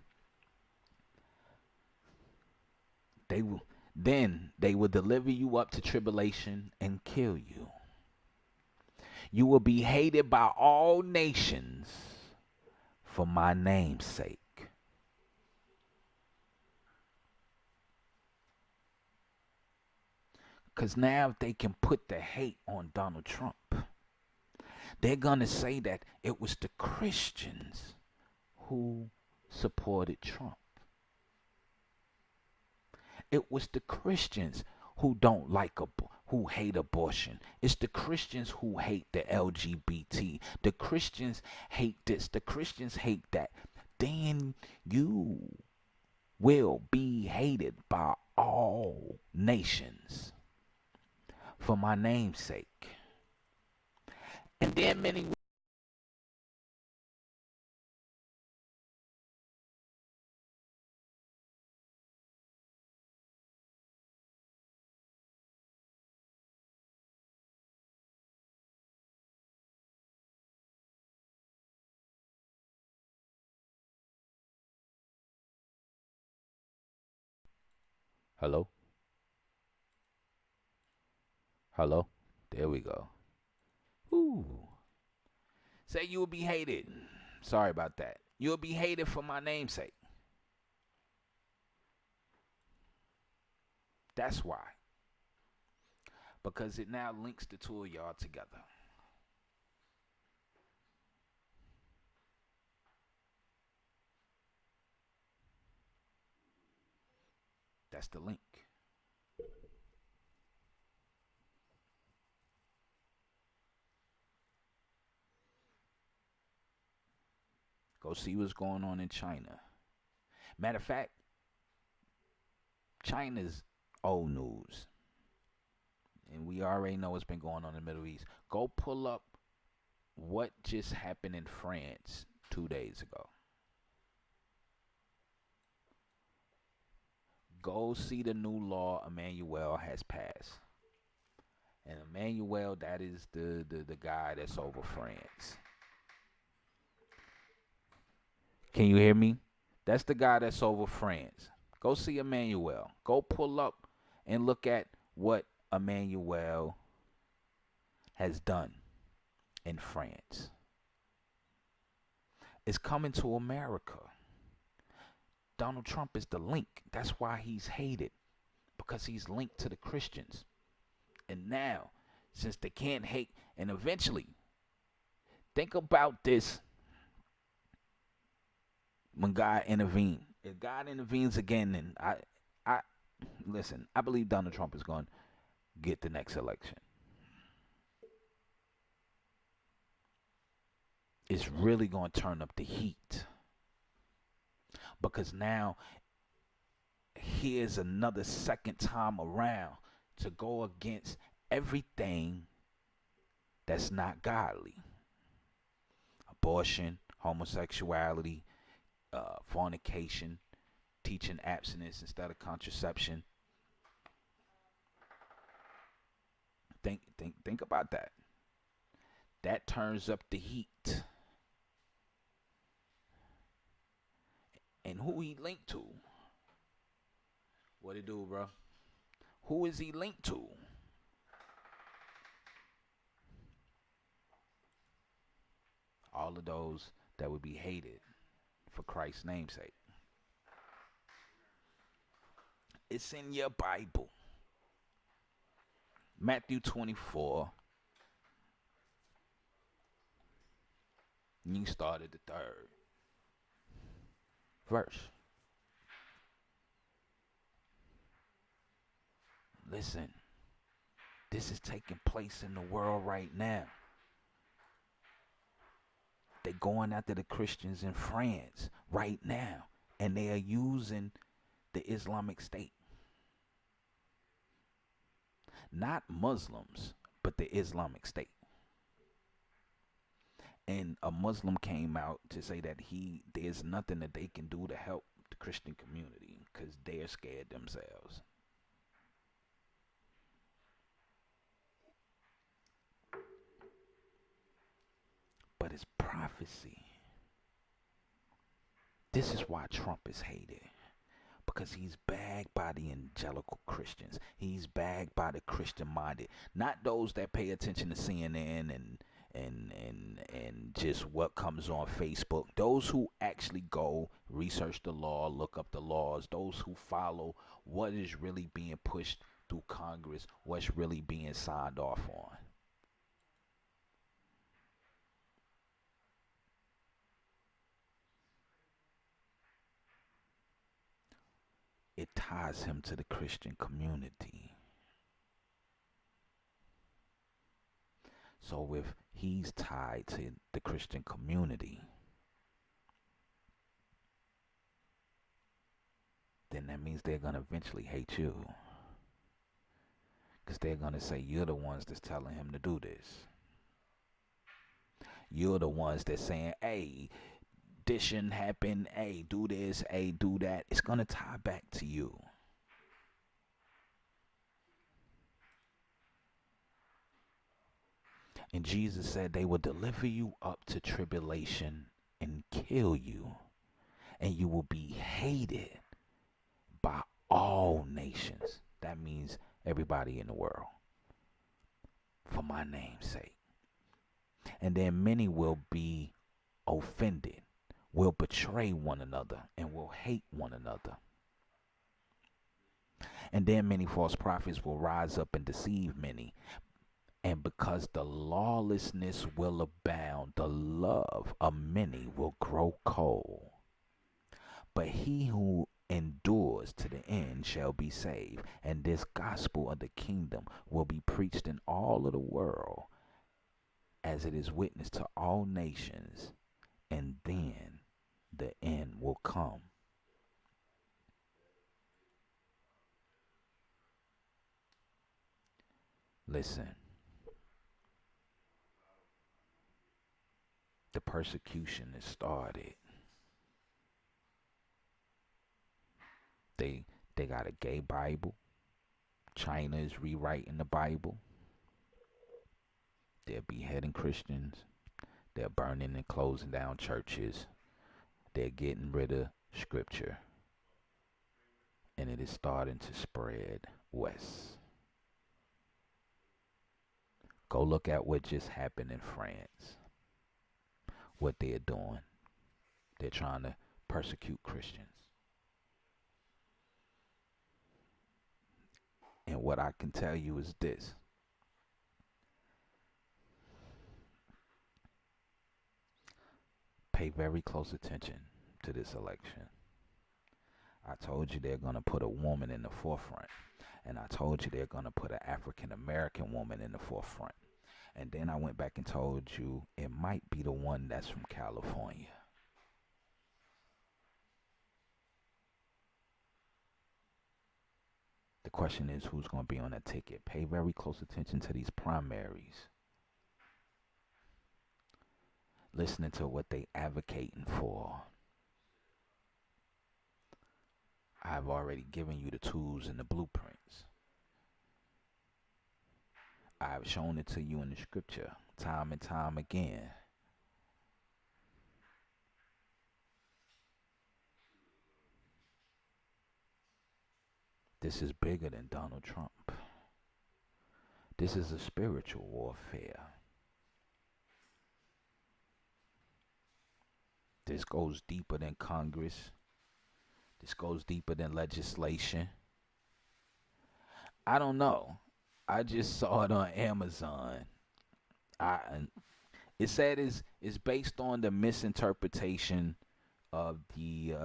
S5: they will deliver you up to tribulation and kill you. You will be hated by all nations for my name's sake. Because now they can put the hate on Donald Trump. They're going to say that it was the Christians who supported Trump. It was the Christians who don't like who hate abortion. It's the Christians who hate the LGBT. The Christians hate this. The Christians hate that. Then you will be hated by all nations for my name's sake. And then many Hello? Hello? There we go. Ooh. Say you will be hated. Sorry about that. You will be hated for my name's sake. That's why. Because it now links the two of y'all together. That's the link. Go see what's going on in China. Matter of fact, China's old news. And we already know what's been going on in the Middle East. Go pull up what just happened in France 2 days ago. Go see the new law Emmanuel has passed. And Emmanuel, that is the guy that's over France. Can you hear me? That's the guy that's over France. Go see Emmanuel. Go pull up and look at what Emmanuel has done in France. It's coming to America. Donald Trump is the link. That's why he's hated, because he's linked to the Christians. And now, since they can't hate, and eventually, think about this when God intervened. If God intervenes again, then I listen, I believe Donald Trump is going to get the next election. It's really going to turn up the heat. Because now, here's another second time around to go against everything that's not godly. Abortion, homosexuality, fornication, teaching abstinence instead of contraception. Think about that. That turns up the heat. And who he linked to? What it do, bro? Who is he linked to? All of those that would be hated for Christ's namesake. It's in your Bible. Matthew 24. You started the 3rd verse. Listen, this is taking place in the world right now. They're going after the Christians in France right now, and they are using the Islamic State. Not Muslims, but the Islamic State. And a Muslim came out to say that there's nothing that they can do to help the Christian community because they're scared themselves. But it's prophecy. This is why Trump is hated. Because he's bagged by the evangelical Christians. He's bagged by the Christian-minded. Not those that pay attention to CNN and just what comes on Facebook. Those who actually go research the law, look up the laws. Those who follow what is really being pushed through Congress, what's really being signed off on. It ties him to the Christian community. So if he's tied to the Christian community, then that means they're going to eventually hate you. Because they're going to say, you're the ones that's telling him to do this. You're the ones that's saying, hey, this shouldn't happen, hey, do this, hey, do that. It's going to tie back to you. And Jesus said they will deliver you up to tribulation and kill you. And you will be hated by all nations. That means everybody in the world. For my name's sake. And then many will be offended, will betray one another, and will hate one another. And then many false prophets will rise up and deceive many. And because the lawlessness will abound, the love of many will grow cold. But he who endures to the end shall be saved. And this gospel of the kingdom will be preached in all of the world, as it is witnessed to all nations, and then the end will come. Listen, the persecution has started. They got a gay Bible. China is rewriting the Bible. They're beheading Christians. They're burning and closing down churches. they're getting rid of scripture, and it is starting to spread west. Go look at what just happened in France, what they're doing. They're trying to persecute Christians. And what I can tell you is this. Pay very close attention to this election. I told you they're going to put a woman in the forefront. And I told you they're going to put an African American woman in the forefront. And then I went back and told you it might be the one that's from California. The question is, who's going to be on that ticket? Pay very close attention to these primaries. Listening to what they advocating for. I've already given you the tools and the blueprints. I've shown it to you in the scripture time and time again. This is bigger than Donald Trump. This is a spiritual warfare. This goes deeper than Congress. This goes deeper than legislation. I don't know. I just saw it on Amazon. It said it's based on the misinterpretation of the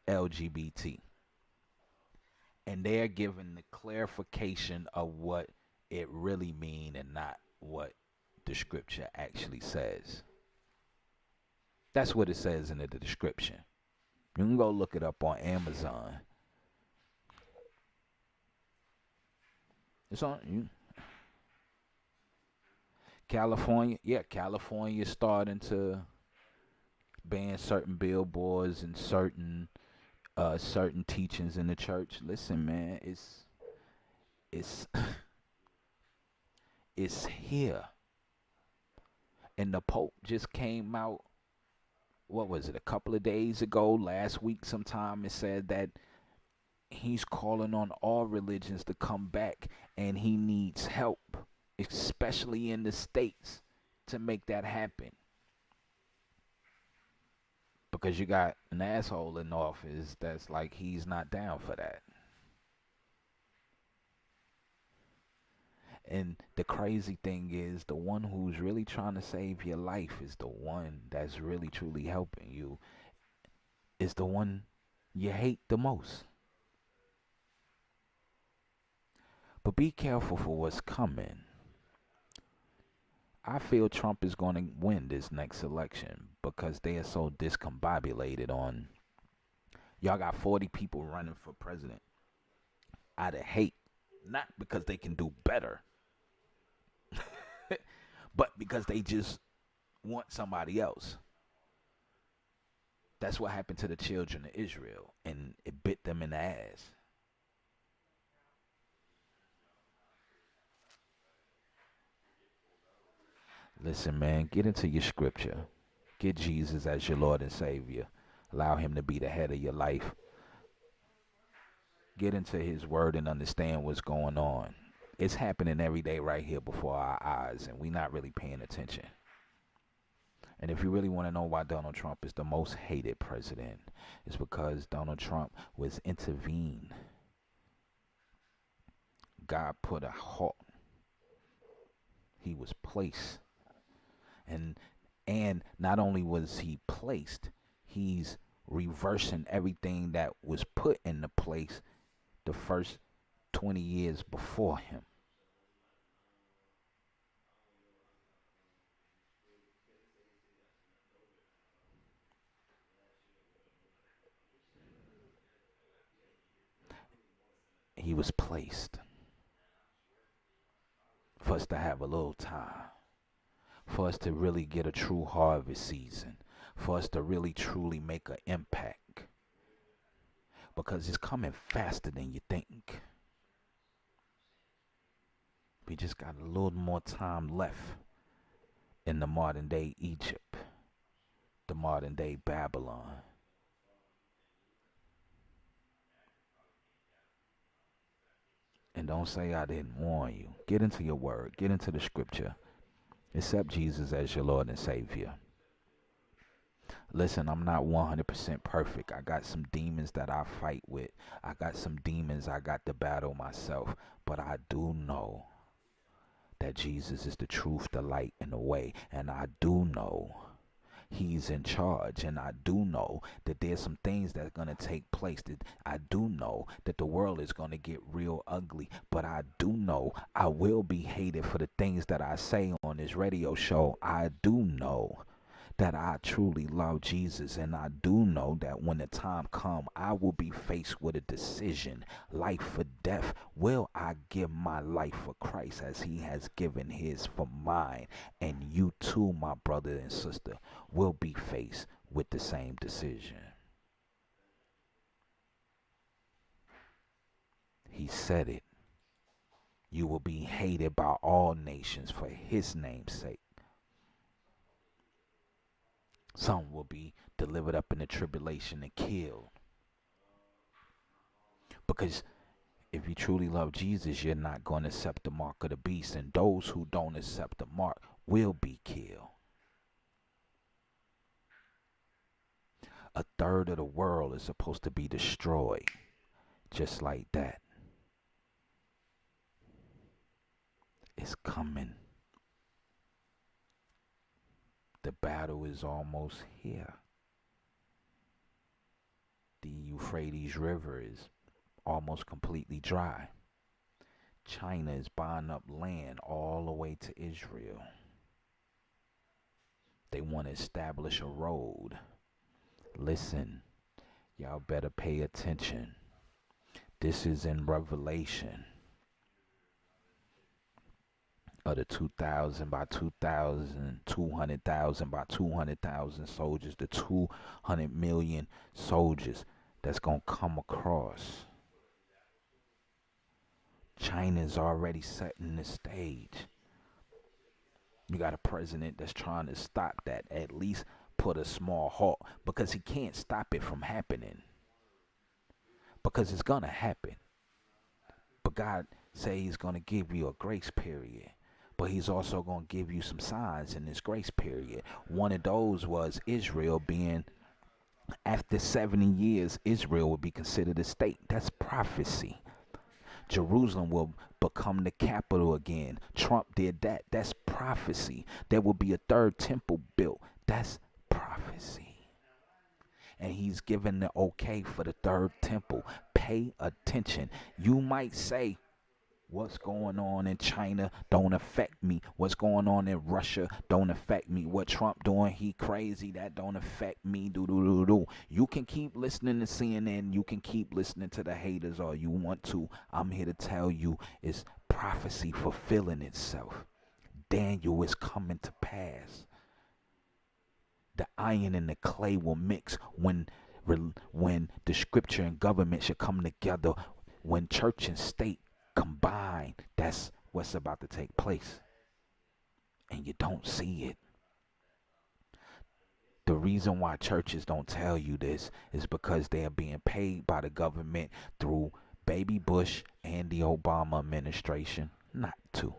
S5: LGBT. And they're giving the clarification of what it really means and not what the scripture actually says. That's what it says in the description. You can go look it up on Amazon. It's on you. California, California starting to ban certain billboards and certain teachings in the church. Listen, man, it's it's here. And the Pope just came out, what was it, a couple of days ago, last week sometime, and said that he's calling on all religions to come back, and he needs help, especially in the States, to make that happen. Because you got an asshole in office that's like, he's not down for that. And the crazy thing is, the one who's really trying to save your life is the one that's really truly helping you, is the one you hate the most. But be careful for what's coming. I feel Trump is going to win this next election because they are so discombobulated on, y'all got 40 people running for president out of hate, not because they can do better, but because they just want somebody else. That's what happened to the children of Israel, and it bit them in the ass. Listen, man, get into your scripture. Get Jesus as your Lord and Savior. Allow him to be the head of your life. Get into his word and understand what's going on. It's happening every day right here before our eyes, and we're not really paying attention. And if you really want to know why Donald Trump is the most hated president, it's because Donald Trump was intervened. God put a halt. He was placed. And not only was he placed, he's reversing everything that was put into place the first 20 years before him. He was placed for us to have a little time, for us to really get a true harvest season, for us to really truly make an impact, because it's coming faster than you think. We just got a little more time left in the modern day Egypt, the modern day Babylon. And don't say I didn't warn you. Get into your word. Get into the scripture. Accept Jesus as your Lord and Savior. Listen, I'm not 100% perfect. I got some demons that I fight with. I got some demons I got to battle myself. But I do know that Jesus is the truth, the light, and the way. And I do know He's in charge. And I do know that there's some things that are going to take place. That I do know that the world is going to get real ugly. But I do know I will be hated for the things that I say on this radio show. I do know that I truly love Jesus, and I do know that when the time comes, I will be faced with a decision, life or death. Will I give my life for Christ as He has given His for mine? And you too, my brother and sister, will be faced with the same decision. He said it. You will be hated by all nations for His name's sake. Some will be delivered up in the tribulation and killed. Because if you truly love Jesus, you're not going to accept the mark of the beast. And those who don't accept the mark will be killed. A third of the world is supposed to be destroyed. Just like that. It's coming. The battle is almost here. The Euphrates River is almost completely dry. China is buying up land all the way to Israel. They want to establish a road. Listen, y'all better pay attention. This is in Revelation. Of the 2,000 by 2,000, 200,000 by 200,000 soldiers, the 200 million soldiers that's going to come across. China's already setting the stage. You got a president that's trying to stop that, at least put a small halt, because he can't stop it from happening. Because it's going to happen. But God say He's going to give you a grace period. But He's also going to give you some signs in this grace period. One of those was Israel being, after 70 years, Israel will be considered a state. That's prophecy. Jerusalem will become the capital again. Trump did that. That's prophecy. There will be a third temple built. That's prophecy. And He's given the okay for the third temple. Pay attention. You might say, what's going on in China don't affect me. What's going on in Russia don't affect me. What Trump doing, he crazy, that don't affect me. You can keep listening to CNN. You can keep listening to the haters all you want to. I'm here to tell you it's prophecy fulfilling itself. Daniel is coming to pass. The iron and the clay will mix when the scripture and government should come together. When church and state combined, that's what's about to take place. And you don't see it. The reason why churches don't tell you this is because they are being paid by the government through Baby Bush and the Obama administration not to.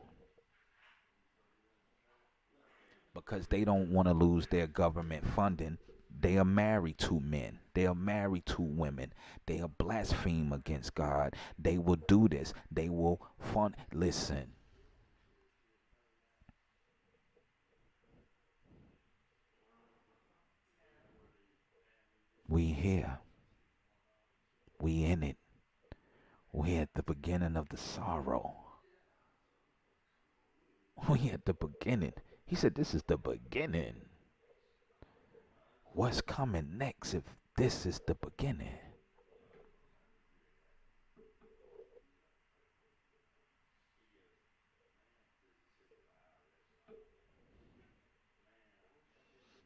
S5: Because they don't want to lose their government funding. They are married to men. They are married to women. They are blaspheme against God. They will do this. They will fund. Listen. We here. We in it. We at the beginning of the sorrow. We at the beginning. He said this is the beginning. What's coming next if this is the beginning?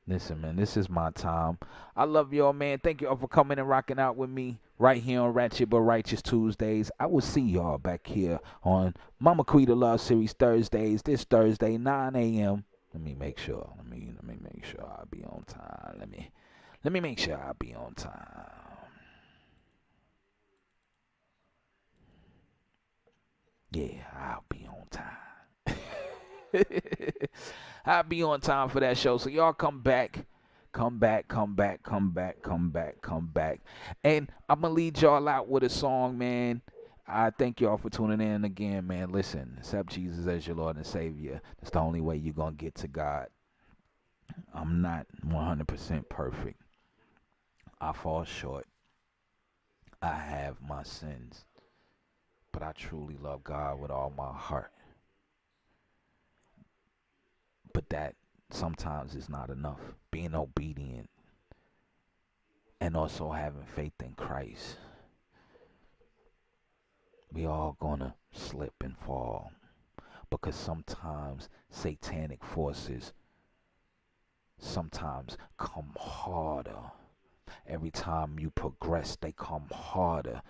S5: Listen, man, this is my time. I love y'all, man. Thank y'all for coming and rocking out with me right here on Ratchet but Righteous Tuesdays. I will see y'all back here on Mama Quita Love Series Thursdays. This Thursday, 9 a.m. Let me make sure. Let me make sure I'll be on time. Let me make sure I'll be on time. Yeah, I'll be on time. I'll be on time for that show. So y'all come back. Come back. And I'm going to lead y'all out with a song, man. I thank y'all for tuning in again, man. Listen, accept Jesus as your Lord and Savior. That's the only way you're going to get to God. I'm not 100% perfect. I fall short. I have my sins. But I truly love God with all my heart. But that sometimes is not enough. Being obedient and also having faith in Christ. We all gonna slip and fall because sometimes satanic forces sometimes come harder. Every time you progress, they come harder.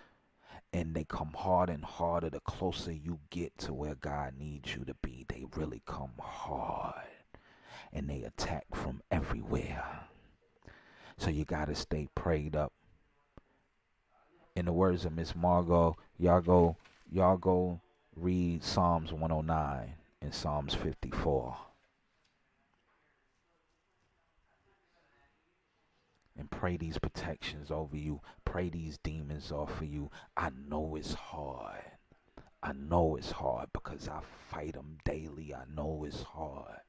S5: And they come harder and harder the closer you get to where God needs you to be. They really come hard. And they attack from everywhere. So you got to stay prayed up. In the words of Miss Margot, y'all go read Psalms 109 and Psalms 54. And pray these protections over you. Pray these demons off of you. I know it's hard. I know it's hard because I fight them daily. I know it's hard.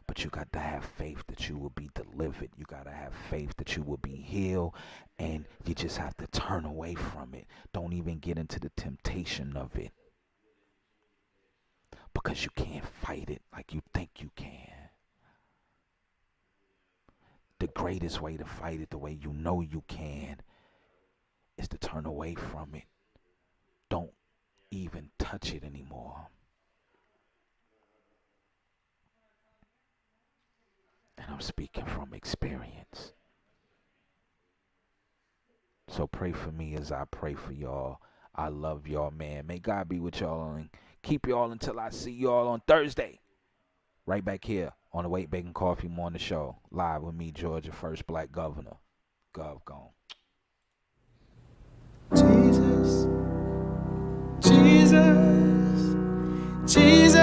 S5: But you got to have faith that you will be delivered. You got to have faith that you will be healed. And you just have to turn away from it. Don't even get into the temptation of it. Because you can't fight it like you think you can. The greatest way to fight it the way you know you can is to turn away from it. Don't even touch it anymore. And I'm speaking from experience. So pray for me as I pray for y'all. I love y'all, man. May God be with y'all and keep y'all until I see y'all on Thursday. Right back here on the Wait Bacon Coffee Morning Show. Live with me, Georgia, first black governor. Gov gone.
S9: Jesus, Jesus, Jesus.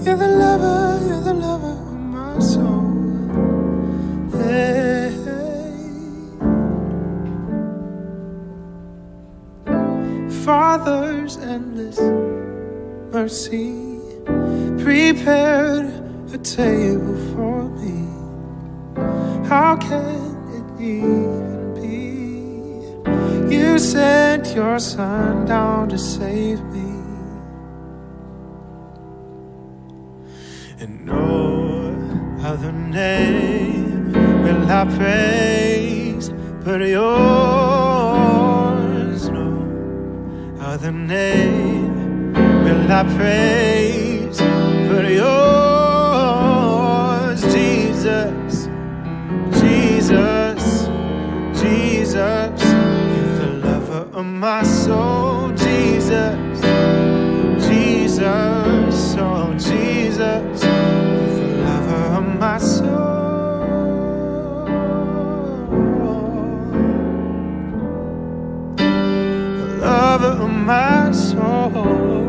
S9: You're the lover of my soul. Hey, Father's endless mercy prepared a table for me. How can it even be? You sent your son down to save me. And no other name will I praise but yours. No other name will I praise but yours. Jesus, Jesus, Jesus, you're the lover of my soul. Jesus, Jesus, oh Jesus, you're the lover of my soul. The lover of my soul.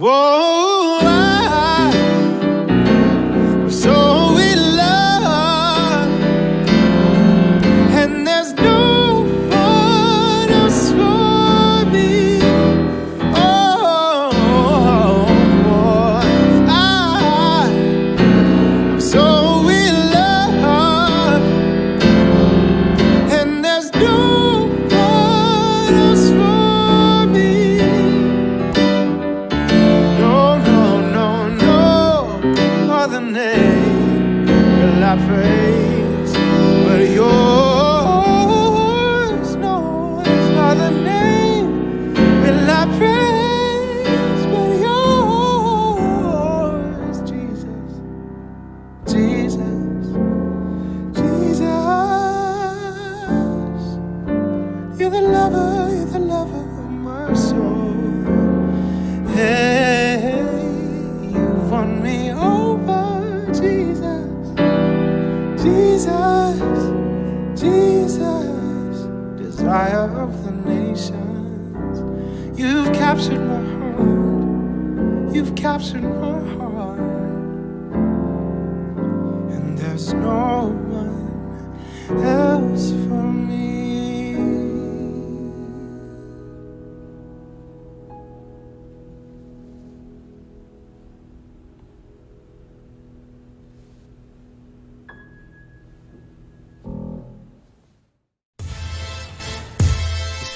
S9: Whoa, I'm so in love, and there's no one else for me. Oh, I'm so in love, and there's no one else for me. Other name will I praise but yours. No other name will I praise but yours. Jesus, Jesus, desire of the nations. You've captured my heart, you've captured my heart, and there's no one else for me.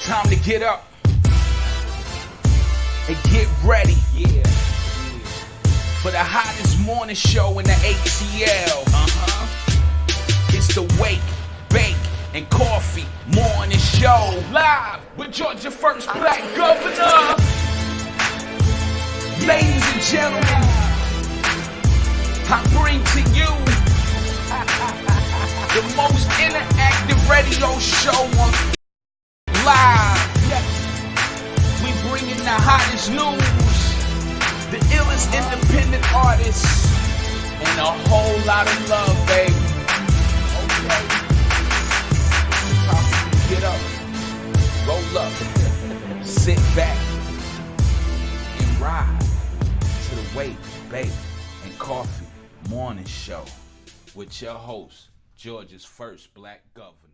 S5: Time to get up and get ready, for the hottest morning show in the ATL. It's the Wake, Bake, and Coffee Morning Show, live with Georgia First Black Governor. Ladies and gentlemen, I bring to you the most interactive radio show on live. We bringing the hottest news, the illest independent artists, and a whole lot of love, baby. Okay. Get up, roll up, sit back, and ride to the Wake, Bake, and Coffee Morning Show with your host, Georgia's First Black Governor.